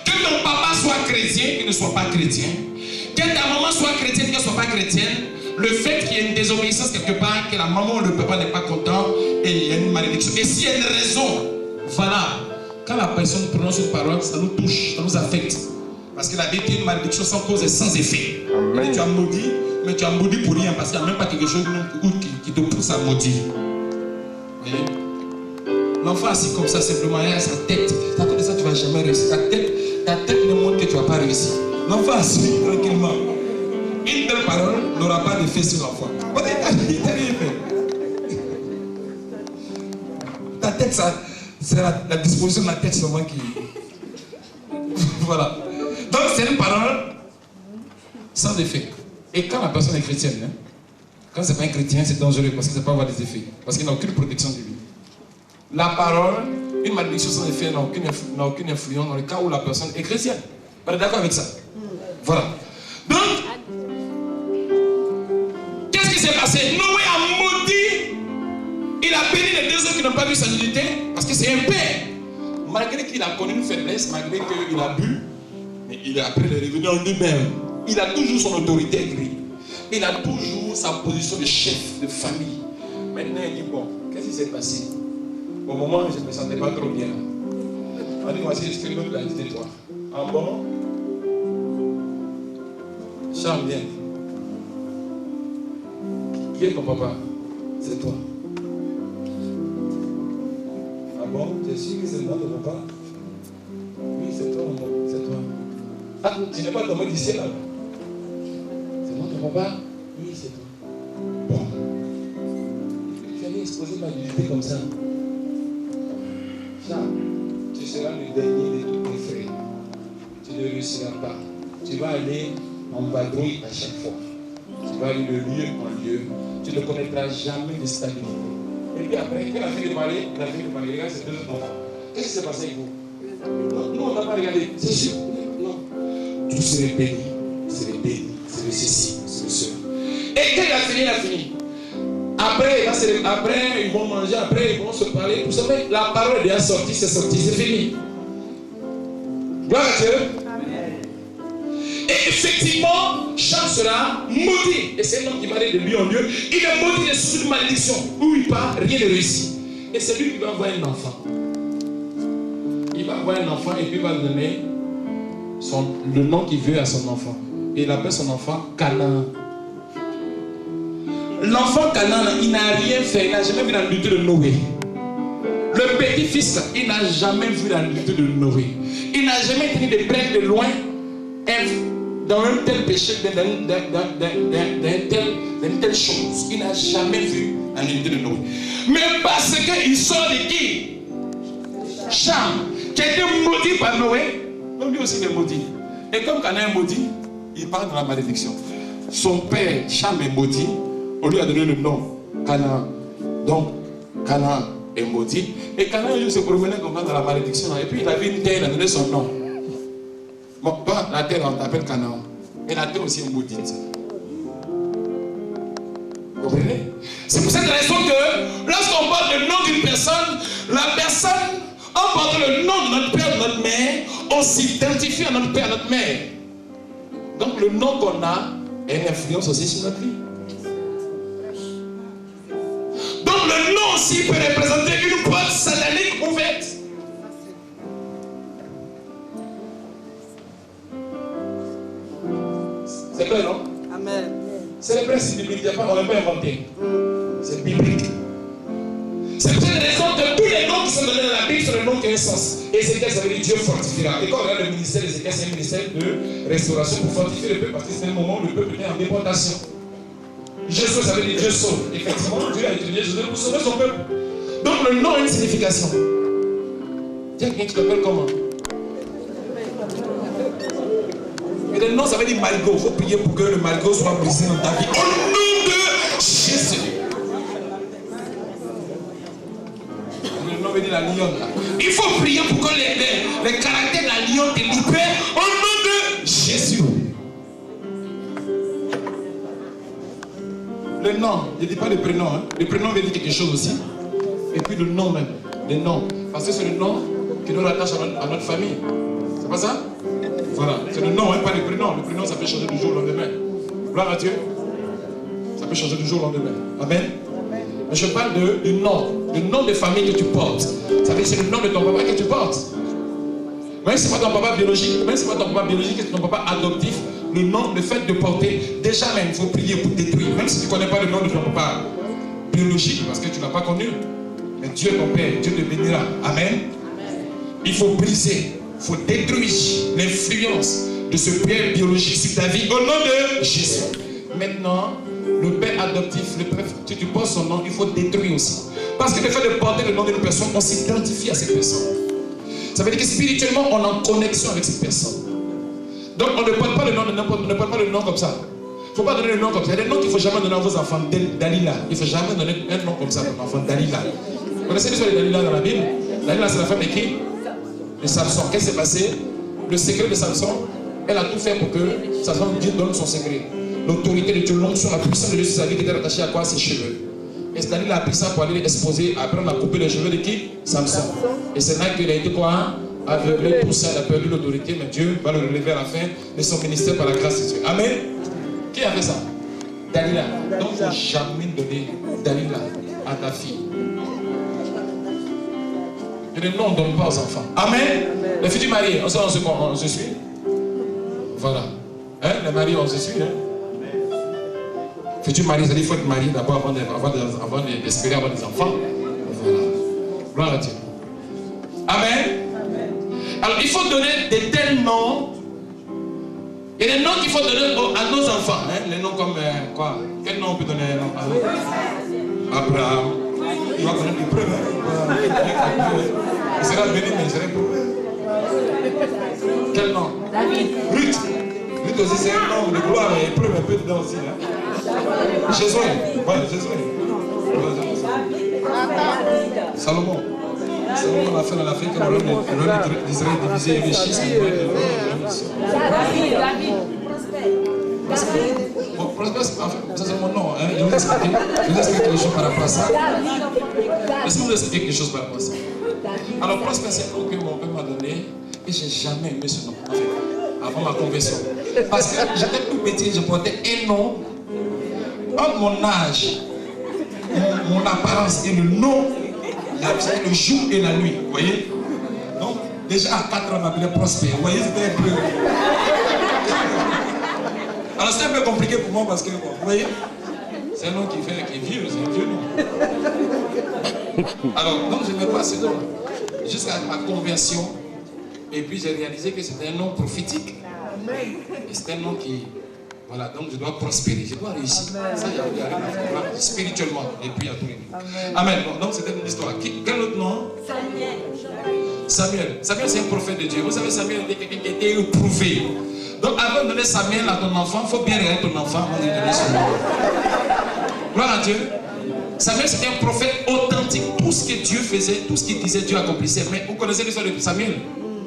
Que ton papa soit chrétien, qu'il ne soit pas chrétien. Que ta maman soit chrétienne, qu'elle ne soit pas chrétienne. Le fait qu'il y ait une désobéissance quelque part, que la maman ou le papa n'est pas content, et il y a une malédiction. Et s'il y a une raison valable, quand la personne prononce une parole, ça nous touche, ça nous affecte. Parce que la Bible dit une malédiction sans cause et sans effet. Et tu as maudit, mais tu as maudit pour rien, parce qu'il n'y a même pas quelque chose qui te pousse à maudire. Vous voyez? L'enfant assis comme ça, simplement, il a sa tête. À cause de ça, tu ne vas jamais réussir. Ta tête ne montre que tu ne vas pas réussir. L'enfant assis tranquillement. Une telle parole n'aura pas d'effet sur l'enfant. Il t'a rien fait. Ta tête, c'est la disposition de la tête seulement qui... Voilà. Donc c'est une parole sans effet. Et quand la personne est chrétienne, hein, quand ce n'est pas un chrétien, c'est dangereux parce que ça peut avoir des effets. Parce qu'il n'a aucune protection de lui. La parole, une malédiction sans effet n'a aucune influence dans le cas où la personne est chrétienne. Vous êtes d'accord avec ça? Voilà. Donc, qu'est-ce qui s'est passé? Noé a maudit. Il a béni les deux hommes qui n'ont pas vu sa nudité parce que c'est un père. Malgré qu'il a connu une faiblesse, malgré qu'il a bu, mais il est après revenu en lui-même. Il a toujours son autorité grise. Il a toujours sa position de chef de famille. Maintenant, il dit, bon, qu'est-ce qui s'est passé? Au moment où je ne me sentais pas trop bien. On dit, voici ce que l'autre a dit de toi. En bon, Charles, viens. Qui est ton papa? C'est toi. Ah bon? Tu es sûr que c'est le nom de ton papa? Oui, c'est toi, c'est toi. Ah, tu n'es pas tombé du ciel alors? C'est moi ton papa? Oui, c'est toi. Bon. Tu allais exposer ma dignité comme ça. Charles, tu seras le dernier de tous tes frères. Tu ne réussiras pas. Tu vas aller en vadrouille à chaque fois. Tu vas aller de lieu en lieu. Tu ne connaîtras jamais de stabilité. Et puis après, quand la fille de parler, regarde ces deux enfants. Qu'est-ce qui s'est passé avec vous? Nous, on n'a pas regardé. C'est sûr. Non. Tout serait béni. C'est le béni. C'est le ceci. C'est le cela. Et quand il a fini, il a fini. Après, ils vont manger, après, ils vont se parler. Tout ça, mais la parole est déjà sortie, c'est sorti, c'est fini. Gloire à Dieu. Et effectivement, Charles sera maudit. Et c'est un homme qui va aller de lieu en lieu. Il est maudit sous une malédiction. Où il part, rien ne réussit. Et c'est lui qui va avoir un enfant. Il va avoir un enfant et puis il va donner le nom qu'il veut à son enfant. Et il appelle son enfant Canaan. L'enfant Canaan, il n'a rien fait. Il n'a jamais vu la nudité de Noé. Le petit-fils, il n'a jamais vu la nudité de Noé. Il n'a jamais tenu de près de loin dans un tel péché, d'une telle chose. Il n'a jamais vu la nudité de Noé. Mais parce qu'il sort de qui? Cham, qui a été maudit par Noé, donc lui aussi il est maudit. Et comme Canaan est maudit, il part dans la malédiction. Son père, Cham, est maudit. On lui a donné le nom, Canaan. Donc, Canaan est maudit. Et Canaan, il se promenait comme ça dans la malédiction. Et puis il avait une terre, il a donné son nom. Bon, pas la terre, on l'appelle Canaan. Et la terre aussi est maudite. Vous comprenez? C'est pour cette raison que lorsqu'on parle du nom d'une personne, la personne, en parlant le nom de notre père, de notre mère, on s'identifie à notre père, à notre mère. Donc le nom qu'on a a une influence aussi sur notre vie. Donc le nom aussi peut représenter une porte satanique ouverte. C'est clair, non? Amen. C'est le principe biblique, on ne l'a pas inventé. C'est biblique. C'est pour cette raison que tous les noms qui sont donnés dans la Bible sont des noms qui ont un sens. Ézéchiel, ça veut dire Dieu fortifiera. Et quand on regarde le ministère d'Ézéchiel, c'est un ministère de restauration pour fortifier le peuple, parce que c'est un moment où le peuple est en déportation. Jésus, ça veut dire Dieu sauve. Effectivement, Dieu a utilisé Jésus pour sauver son peuple. Donc le nom a une signification. Tiens, tu t'appelles comment? Et le nom, ça veut dire marigot. Il faut prier pour que le marigot soit brisé dans ta vie. Au nom de Jésus. Le nom veut dire la lionne. Il faut prier pour que les caractères de la lionne te libèrent. Au nom de Jésus. Le nom, je ne dis pas le prénom. Hein. Le prénom veut dire quelque chose aussi. Et puis le nom même. Le nom. Parce que c'est le nom qui nous rattache à notre famille. C'est pas ça? Voilà. C'est le nom, hein, pas le prénom. Le prénom, ça peut changer du jour au lendemain. Gloire à Dieu. Ça peut changer du jour au lendemain. Amen. Mais je parle du nom. Le nom de famille que tu portes. Ça veut dire c'est le nom de ton papa que tu portes. Même si ce n'est pas ton papa biologique, même si ce n'est pas ton papa biologique, c'est ton papa adoptif, le nom, le fait de porter, déjà même, il faut prier pour détruire. Même si tu ne connais pas le nom de ton papa biologique, parce que tu ne l'as pas connu. Mais Dieu, ton Père, Dieu te bénira. Amen. Il faut briser, il faut détruire l'influence de ce père biologique sur ta vie au nom de Jésus. Maintenant, le père adoptif, le père, si tu portes son nom, il faut détruire aussi. Parce que le fait de porter le nom d'une personne, on s'identifie à cette personne. Ça veut dire que spirituellement, on est en connexion avec cette personne. Donc, on ne porte pas le nom de n'importe, on ne porte pas le nom comme ça. Il ne faut pas donner le nom comme ça. Il y a des noms qu'il ne faut jamais donner à vos enfants. Dalila. Il ne faut jamais donner un nom comme ça à ton enfant. Dalila. Vous connaissez l'histoire de Dalila dans la Bible? Dalila, c'est la femme de qui? De Samson. Qu'est-ce qui s'est passé? Le secret de Samson, elle a tout fait pour que Samson Dieu donne son secret. L'autorité de Dieu, l'onction, la puissance de Dieu sur sa vie qui était rattachée à quoi? Ses cheveux. Et Dalila a pris ça pour aller l'exposer. Après, on a coupé les cheveux de qui? Samson. Et c'est là qu'il a été quoi? Aveuglé, tout ça, il a perdu l'autorité, mais Dieu va le relever à la fin de son ministère par la grâce de Dieu. Amen. Qui a fait ça? Dalila. Donc, il ne faut jamais donner Dalila à ta fille. Et le nom, on ne donne pas aux enfants. Amen. Les futurs mariés, on se suit. Voilà. Hein? Les mariés, on se suit. Hein? Futur mari, c'est-à-dire qu'il faut être marié d'abord avant d'espérer avoir des enfants. Voilà. Gloire à Dieu. Amen. Alors, il faut donner des tels noms. Il y a des noms qu'il faut donner à nos enfants. Hein? Les noms comme quoi? Quel nom on peut donner à un nom? Abraham. Il va connaître les preuves. Il sera béni, mais il sera pauvre. Quel nom? David. Ruth. Ruth aussi, c'est un nom de gloire. Il preuve un peu dedans aussi. Hein? Jésus. Voilà, Jésus. Salomon. Salomon a fait dans l'Afrique que le royaume d'Israël divisé et réussi. David. Prospère, ça c'est mon nom. Hein? Je vais vous expliquer quelque chose par rapport à ça. Laissez-moi vous expliquer quelque chose par rapport à ça. Alors, Prospère, c'est un nom que mon père m'a donné et je n'ai jamais aimé ce nom, en fait, avant ma conversion. Parce que j'étais tout petit, je portais un nom. Entre mon âge, mon apparence et le nom, le jour et la nuit. Vous voyez? Donc, déjà à 4 ans, on m'appelait Prospère. Vous voyez, c'était un peu. Alors c'est un peu compliqué pour moi parce que, bon, vous voyez, c'est un nom qui est vieux, c'est un vieux nom. Alors, donc je n'aimais pas ce nom. Jusqu'à ma conversion, et puis j'ai réalisé que c'était un nom prophétique. Et c'est un nom qui, voilà, donc je dois prospérer, je dois réussir. Ça, il y a rien à faire, spirituellement, et puis à tous les niveaux. Amen. Bon, donc c'était une histoire. Quel autre nom? Samuel. Samuel, c'est un prophète de Dieu. Vous savez, Samuel était quelqu'un qui était éprouvé. Donc avant de donner Samuel à ton enfant, il faut bien regarder ton enfant avant de lui donner son nom. Gloire à Dieu. Samuel, c'était un prophète authentique. Tout ce que Dieu faisait, tout ce qu'il disait, Dieu accomplissait. Mais vous connaissez l'histoire de Samuel?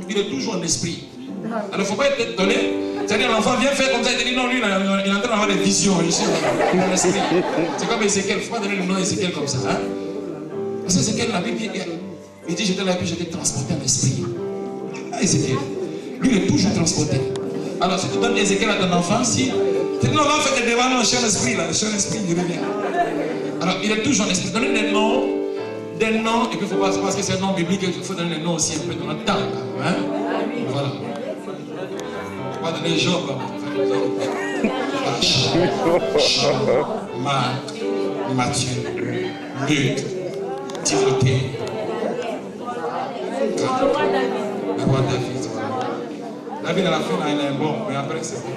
Il est toujours en esprit. Alors il ne faut pas être donné. C'est-à-dire l'enfant vient faire comme ça, il te dit non, lui il est en train d'avoir des visions ici, dans l'esprit. C'est comme Ézéchiel, il ne faut pas donner le nom Ézéchiel comme ça. Hein? Parce que Ézéchiel, la Bible, il dit j'étais là, puis j'étais transporté en esprit. Ézéchiel, lui il est toujours transporté. Alors si tu donnes Ézéchiel à ton enfant, si tu dis non, va faire des devants, non, je suis en esprit là, je suis en esprit, il revient. Alors il est toujours en esprit. Donnez des noms des noms, et qu'il faut pas parce que c'est un nom biblique, il faut donner les noms aussi un peu dans notre temps. Hein? Voilà. Il faut pas donner Job. Marc, Matthieu, Luc, Timothée, le roi David. David à la fin, il est bon, mais après c'est bon.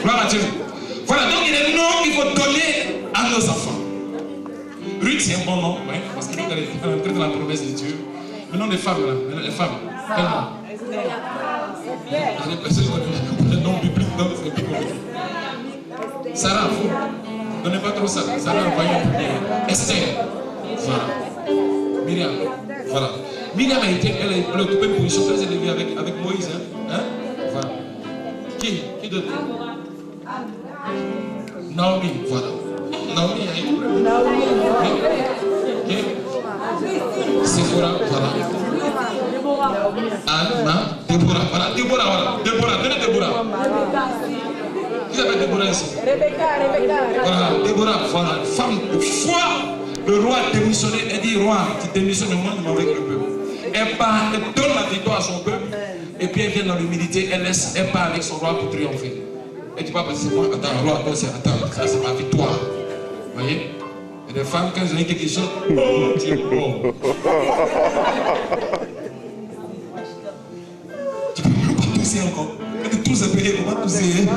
Gloire à Dieu. Voilà, donc il y a des noms qu'il faut donner à nos enfants. Ruth, c'est un bon nom, ouais, parce que Ruth, elle est entrée dans la promesse de Dieu. Le nom des femmes, là, les femmes, quel nom? Le nom biblique, non, c'est plus compliqué. Sarah, vous ne donnez pas trop ça. Sarah, envoyez en premier. Esther, voilà. Myriam, voilà. Myriam a occupé une position très élevée avec Moïse. Hein? Voilà. Qui d'autre? Naomi, voilà. Naomi, Sephora, voilà. Anna, Déborah, voilà. Déborah, voilà. Déborah, donnez Déborah. Qui s'appelle Déborah ici? Rebecca. Voilà, Déborah, voilà. Femme de foi. Le roi a démissionné. Elle dit, roi, tu démissionnes de moi avec le peuple. Elle part, elle donne la victoire à son peuple. Et puis elle vient dans l'humilité, elle part avec son roi pour triompher. Elle ne dit pas parce que c'est moi, attends, roi, non, c'est attends, ça c'est ma victoire. Vous voyez? Il y a des femmes, quand elles ont quelque chose, oh, tu es bon. Tu peux même pas tousser encore. Quand tu tousses un peu, comment tousser?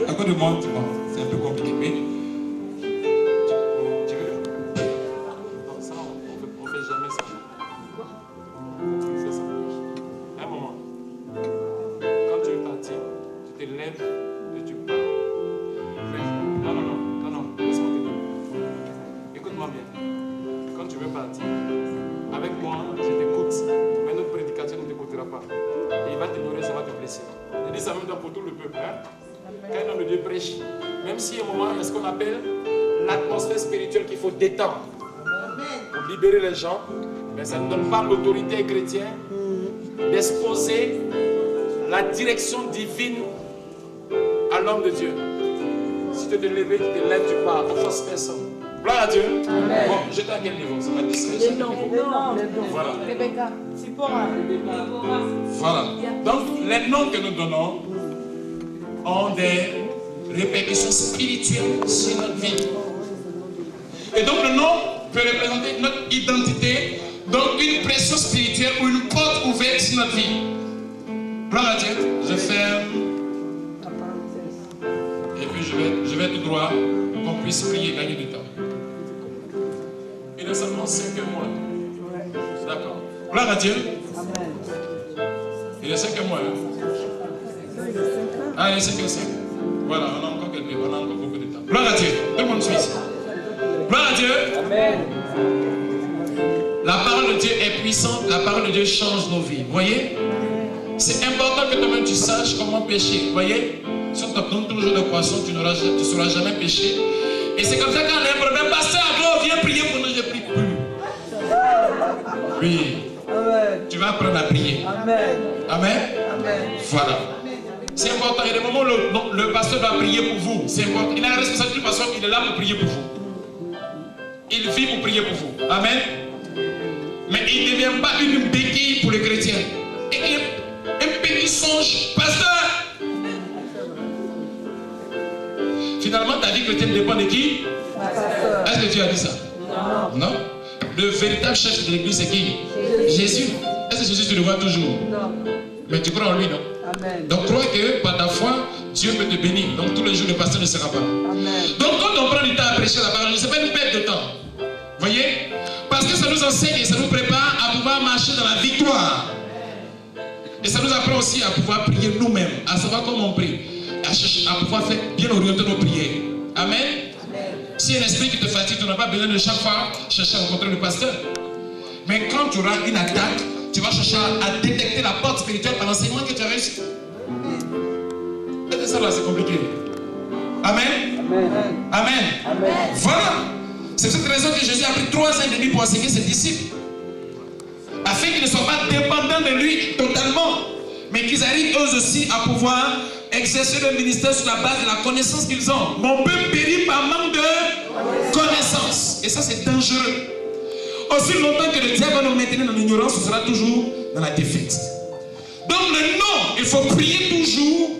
À quoi de moi, tu vois? C'est un peu compliqué, mais. Tu veux? Non, ça, on fait jamais ça. C'est ça. Un moment. Quand tu es parti, tu te lèves et tu pars. Non, laisse-moi te dire. Écoute-moi bien. Quand tu veux partir, avec moi, je t'écoute. Mais notre prédicateur ne t'écoutera pas. Et il va t'ignorer, ça va te blesser. Je dis ça même pour tout le peuple. Hein? Quand un homme de Dieu prêche, même si à un moment, il y a ce qu'on appelle l'atmosphère spirituelle qu'il faut détendre pour libérer les gens, mais ça ne donne pas l'autorité chrétienne d'exposer la direction divine à l'homme de Dieu. Si tu te lèves, tu te lèves, tu pars, on force personne. Gloire à Dieu. Amen. Bon, j'étais à quel niveau? Ça m'a distrait. Voilà. Rebecca. Sipora. Voilà. Donc, les noms que nous donnons ont des répercussions spirituelles sur notre vie. Et donc, le nom peut représenter notre identité, donc une pression spirituelle ou une porte ouverte sur notre vie. Gloire à Dieu. Je ferme. Et puis, je vais tout droit pour qu'on puisse prier et gagner du temps. Il est seulement 5 mois. D'accord. Gloire à Dieu. Il est 5 mois. Ah, il est 5. Voilà, on a encore quelques, on a encore beaucoup de temps. Gloire à Dieu. Tout le monde suit ici. Gloire à Dieu. Amen. La parole de Dieu est puissante. La parole de Dieu change nos vies. Vous voyez? C'est important que toi-même tu saches comment pécher. Vous voyez? Si on te donne toujours de poisson, tu ne sauras jamais pécher. Et c'est comme ça quand on a un problème, pasteur, viens prier pour nous, je prie plus. Oui. Amen. Tu vas apprendre à prier. Amen. Amen. Amen. Voilà. C'est important. Il y a des moments où le pasteur va prier pour vous. C'est important. Il a la responsabilité du pasteur, il est là pour prier pour vous. Il vit pour prier pour vous. Amen. Mais il ne devient pas une béquille pour les chrétiens. Et un petit songe, pasteur. Finalement, ta vie chrétienne dépend de qui? Est-ce que tu as dit ça? Non. Le véritable chef de l'église, c'est qui? Jésus. Est-ce que Jésus, tu le vois toujours? Non. Mais tu crois en lui, non? Amen. Donc, crois que par ta foi, Dieu peut te bénir. Donc, tous les jours, le pasteur ne sera pas. Amen. Donc, quand on prend du temps à prêcher la parole, ce n'est pas une perte de temps. Voyez? Parce que ça nous enseigne et ça nous prépare à pouvoir marcher dans la victoire. Et ça nous apprend aussi à pouvoir prier nous-mêmes, à savoir comment on prie, à pouvoir faire bien orienter nos prières. Amen. Si un esprit qui te fatigue, tu n'as pas besoin de chaque fois chercher à rencontrer le pasteur. Mais quand tu auras une attaque, tu vas chercher à détecter la porte spirituelle par l'enseignement que tu as reçu. Et ça là, c'est compliqué. Amen. Amen. Amen. Amen. Voilà. C'est pour cette raison que Jésus a pris 3 ans et demi pour enseigner ses disciples. Afin qu'ils ne soient pas dépendants de lui totalement, mais qu'ils arrivent eux aussi à pouvoir exercer le ministère sur la base de la connaissance qu'ils ont. Mon peuple périt par manque de connaissance. Et ça, c'est dangereux. Aussi longtemps que le diable va nous maintenir dans l'ignorance, on sera toujours dans la défaite. Donc le nom, il faut prier toujours.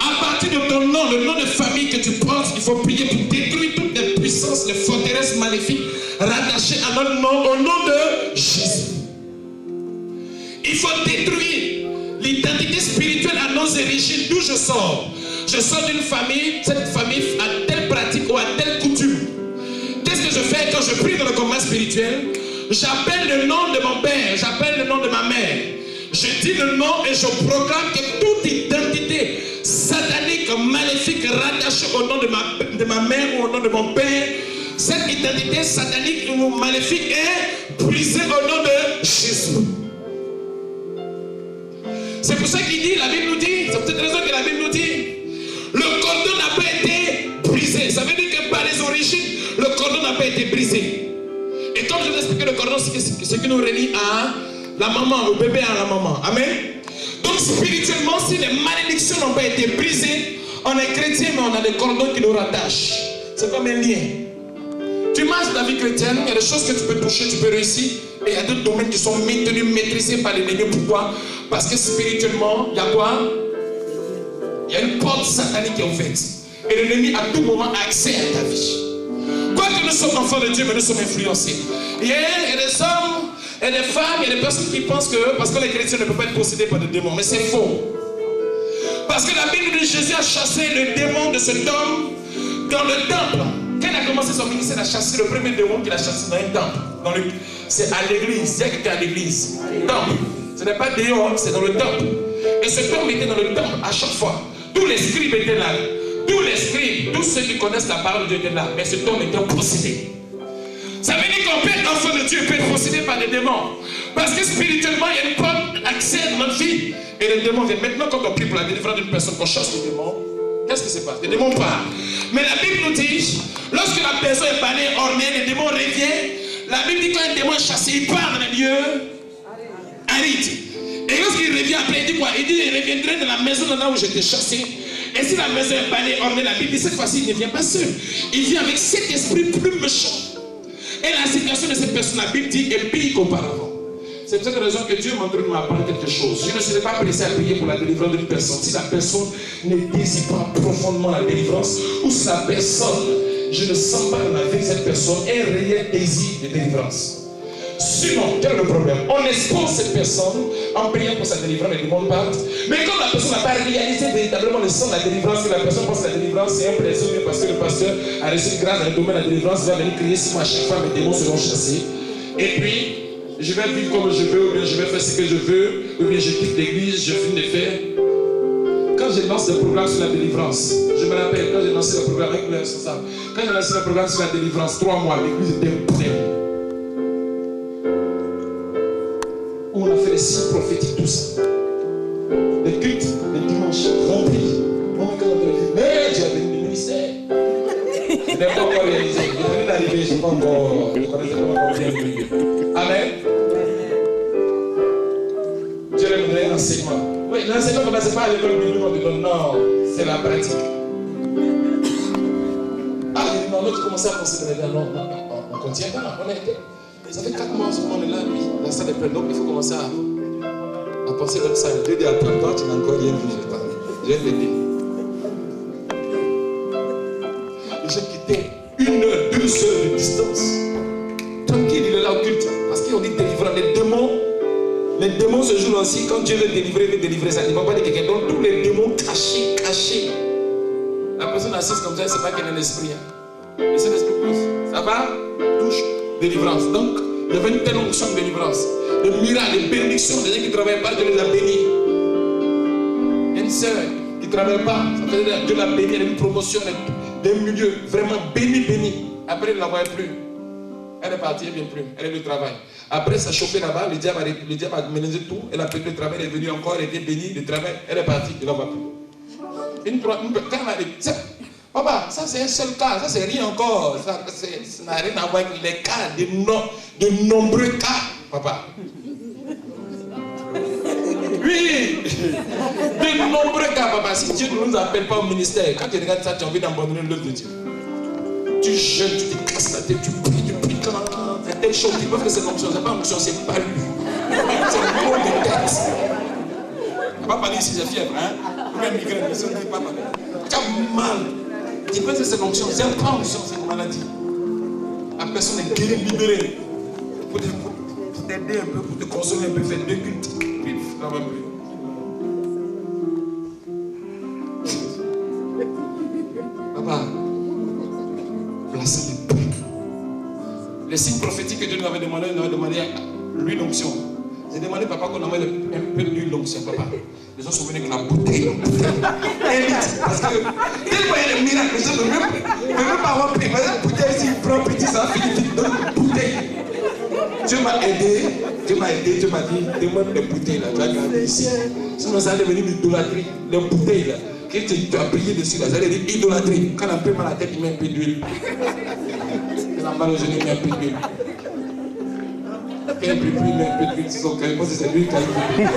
À partir de ton nom, le nom de famille que tu portes, il faut prier pour détruire toutes les puissances, les forteresses maléfiques rattachées à notre nom, au nom de Jésus. Il faut détruire l'identité spirituelle à nos origines, d'où je sors. Je sors d'une famille, cette famille a telle pratique ou a telle coutume. Qu'est-ce que je fais quand je prie dans le combat spirituel? J'appelle le nom de mon père, j'appelle le nom de ma mère. Je dis le nom et je proclame que toute identité satanique, maléfique, rattachée au nom de ma mère ou au nom de mon père, cette identité satanique ou maléfique est brisée au nom de Jésus. C'est pour ça qu'il dit, la Bible nous dit, c'est pour cette raison que la Bible nous dit, le cordon n'a pas été brisé. Ça veut dire que par les origines, le cordon n'a pas été brisé. Et comme je vous explique, le cordon, c'est ce qui nous relie à la maman, au bébé à la maman. Amen. Donc spirituellement, si les malédictions n'ont pas été brisées, on est chrétien, mais on a des cordons qui nous rattachent. C'est comme un lien. Tu marches dans la vie chrétienne, il y a des choses que tu peux toucher, tu peux réussir. Et il y a d'autres domaines qui sont maintenus, maîtrisés par l'ennemi. Pourquoi? Parce que spirituellement, il y a quoi? Il y a une porte satanique qui est ouverte. Et l'ennemi à tout moment a accès à ta vie. Quoique nous sommes enfants de Dieu, mais nous sommes influencés. Il y a des hommes et des femmes, il y a des personnes qui pensent que parce que les chrétiens ne peuvent pas être possédés par des démons. Mais c'est faux. Parce que la Bible dit que Jésus a chassé le démon de cet homme dans le temple. Quand il a commencé son ministère, il a chassé le premier démon qu'il a chassé dans un temple. C'est à l'église. Il y a quelqu'un à l'église. Temple. Ce n'est pas dehors, c'est dans le temple. Et ce homme était dans le temple à chaque fois. Tous les scribes étaient là. Tous les scribes, tous ceux qui connaissent la parole de Dieu étaient là. Mais cet homme était possédé. Ça veut dire qu'on peut être enfant de Dieu, peut être possédé par des démons. Parce que spirituellement, il y a une porte accès dans notre vie. Et les démons viennent. Maintenant, quand on prie pour la délivrance d'une personne, qu'on chasse les démons, qu'est-ce qui se passe? Les démons partent. Mais la Bible nous dit, lorsque la personne est parlée, ornée, les démons reviennent. La Bible dit quand un démon est chassé, il part dans les lieux arides. Et lorsqu'il revient après, il dit quoi? Il dit, il reviendrait dans la maison là où j'étais chassé. Et si la maison est parée, ornée, la Bible dit, cette fois-ci, il ne vient pas seul. Il vient avec cet esprit plus méchant. Et la situation de cette personne, la Bible dit, est pire qu'auparavant. C'est pour cette raison que Dieu m'a donné de m'apprendre quelque chose. Je ne serai pas pressé à prier pour la délivrance d'une personne. Si la personne ne désire pas profondément la délivrance, ou si la personne, je ne sens pas dans la vie de cette personne un réel désir de délivrance. Sinon, quel est le problème? On expose cette personne en priant pour sa délivrance, les démons partent. Mais quand la personne n'a pas réalisé véritablement le sens de la délivrance, que la personne pense que la délivrance c'est un plaisir, parce que le pasteur a reçu une grâce dans le domaine de la délivrance, il va venir crier 6 mois à chaque fois, mes démons seront chassés. Et puis, je vais vivre comme je veux, ou bien je vais faire ce que je veux, ou bien je quitte l'église, je finis de faire. Quand j'ai lancé le programme sur la délivrance, je me rappelle, quand j'ai lancé le programme avec le responsable, quand j'ai lancé le programme sur la délivrance, 3 mois, l'église était pleine. On a fait les signes prophétiques, tout ça. Les cultes, les dimanches remplis. Mais Dieu a venu du ministère. Je n'ai pas encore réalisé. Je viens d'arriver, je ne sais pas encore. Je ne connaissais pas encore bien prier. Amen. Dieu a donné un enseignement. Oui, l'enseignement ne commence pas à l'école biblique, on te donne non, c'est la pratique. Ah, non, l'autre commençait à penser de non, on contient pas, on est. Ça fait 4 mois qu'on est là, lui. La salle est pleine, donc il faut commencer à penser comme ça. Dieu dit, attends, tu n'as encore rien vu, je vais t'aider. J'ai quitté 1 heure, 2 heures de distance. Tranquille, il est là au culte. Parce qu'on dit délivrant. Les démons se jouent aussi. Quand Dieu veut délivrer ça. Il ne va pas dire quelqu'un. Donc tous les démons cachés. La personne assise comme ça, elle ne sait pas qu'elle est l'esprit. Le Saint-Esprit pousse. Ça va? Touche. Délivrance. Donc, il y avait une telle onction de délivrance. De miracles, de bénédictions. Des gens qui ne travaillent pas, Dieu les a bénis. Il y a une sœur qui ne travaille pas. Ça veut dire que Dieu l'a bénie. Elle a une promotion d'un milieu vraiment béni. Après, il ne la voyait plus. Elle est partie, elle ne vient plus. Elle est au travail. Après, ça chauffait là-bas. Le diable a mélangé tout. Elle a pris le travail. Elle est venue encore. Elle était bénie. Le travail, elle est partie. Il ne la voit plus. Quand elle a dit, papa, ça c'est un seul cas, ça c'est rien encore, ça n'a rien à voir avec les cas, de nombreux cas, papa. Oui, de nombreux cas, papa. Si Dieu ne nous appelle pas au ministère, quand tu regardes ça, tu as envie d'abandonner l'œuvre de Dieu. Tu jeûnes, tu te casses la tête, tu pries quand c'est telle chose. Tu peux faire cette onction. C'est pas onction, c'est pas lui. C'est le mot de tête. On ne va pas parler ici, j'ai fièvre. Ou même migraine, mais ça ne pas parler. Tu as mal. Tu peux faire cette onction. C'est pas onction, c'est une maladie. La personne est guérie, libérée. Pour t'aider un peu, pour te consoler un peu, faire deux cultes. Quand même. Papa, placez les briques. Les signes prophétiques que Dieu nous avait demandé, nous avait demandé l'huile d'onction. J'ai demandé papa qu'on envoie un peu d'huile d'onction, papa. Les gens sont venus avec la bouteille. Parce que tellement il y a des miracles, les gens ne peuvent même pas avoir pris. Mais la bouteille, s'il prend petit, ça va finir dans une bouteille. Dieu m'a aidé, Dieu m'a dit, demande des bouteilles là, tu vas garder ici. Sinon ça allait venir l'idolâtrie, les bouteilles là. Que tu as prié dessus là, ça allait dire idolâtrie. Quand on a un peu mal à la tête, il met un peu d'huile. Quand on a mal aux genoux, il met un peu d'huile. Quand il met un peu d'huile sur son cœur, moi c'est l'huile qui a l'huile.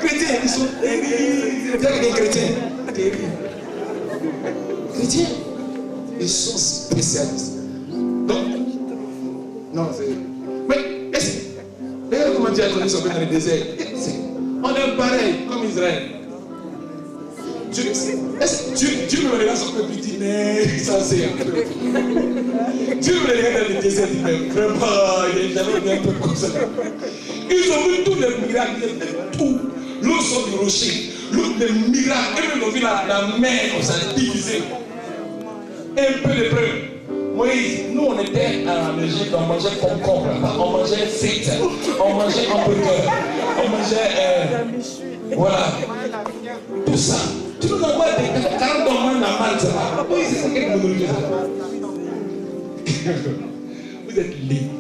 Chrétiens, ils sont terribles. Tiens, les chrétiens, terribles. Chrétiens, ils sont spécialistes. Donc, non, c'est. Mais, regarde comment Dieu a donné son peuple dans le désert. On est pareil, comme Israël. Dieu me regarde son peuple et dit, mais ça c'est un peu. Dieu me regarde dans le désert et dit, mais vraiment, il est jamais un peu comme ça. Ils ont vu tous les miracles, tout. L'eau sort du rocher, l'eau des miracles, et même ils ont vu la mer comme ça, divisée. Un peu de preuve. Moïse, nous on était en Égypte, on mangeait concombre, on mangeait frites, on mangeait hamburger, on mangeait. Voilà. Tout ça. Tu nous envoies des 40 domaines à Malte. Moïse, c'est quelle nourriture ça? Vous êtes libres.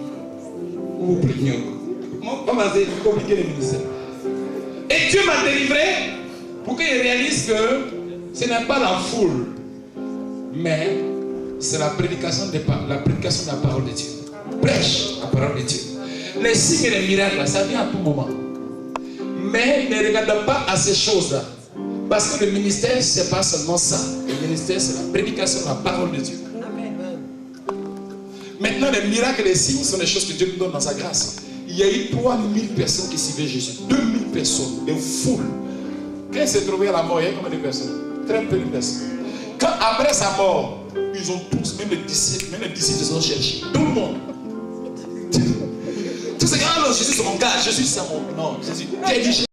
Vous vous plaignez encore. Comment c'est compliqué les ministères? Et Dieu m'a délivré pour qu'il réalise que ce n'est pas la foule, mais c'est la prédication de la parole de Dieu. Prêche la parole de Dieu. Les signes et les miracles, ça vient à tout moment. Mais ne regarde pas à ces choses-là. Parce que le ministère, ce n'est pas seulement ça. Le ministère, c'est la prédication de la parole de Dieu. Maintenant, les miracles et les signes sont des choses que Dieu nous donne dans sa grâce. Il y a eu 3000 personnes qui suivaient Jésus. 2000 personnes, une foule. Quand il s'est trouvé à la mort, il y a combien de personnes? Très peu de personnes. Quand après sa mort, ils ont tous, même les disciples ils ont cherché. Tout le monde. Tout ce que, ah non, Jésus c'est mon gars, Jésus c'est mon. Non, Jésus.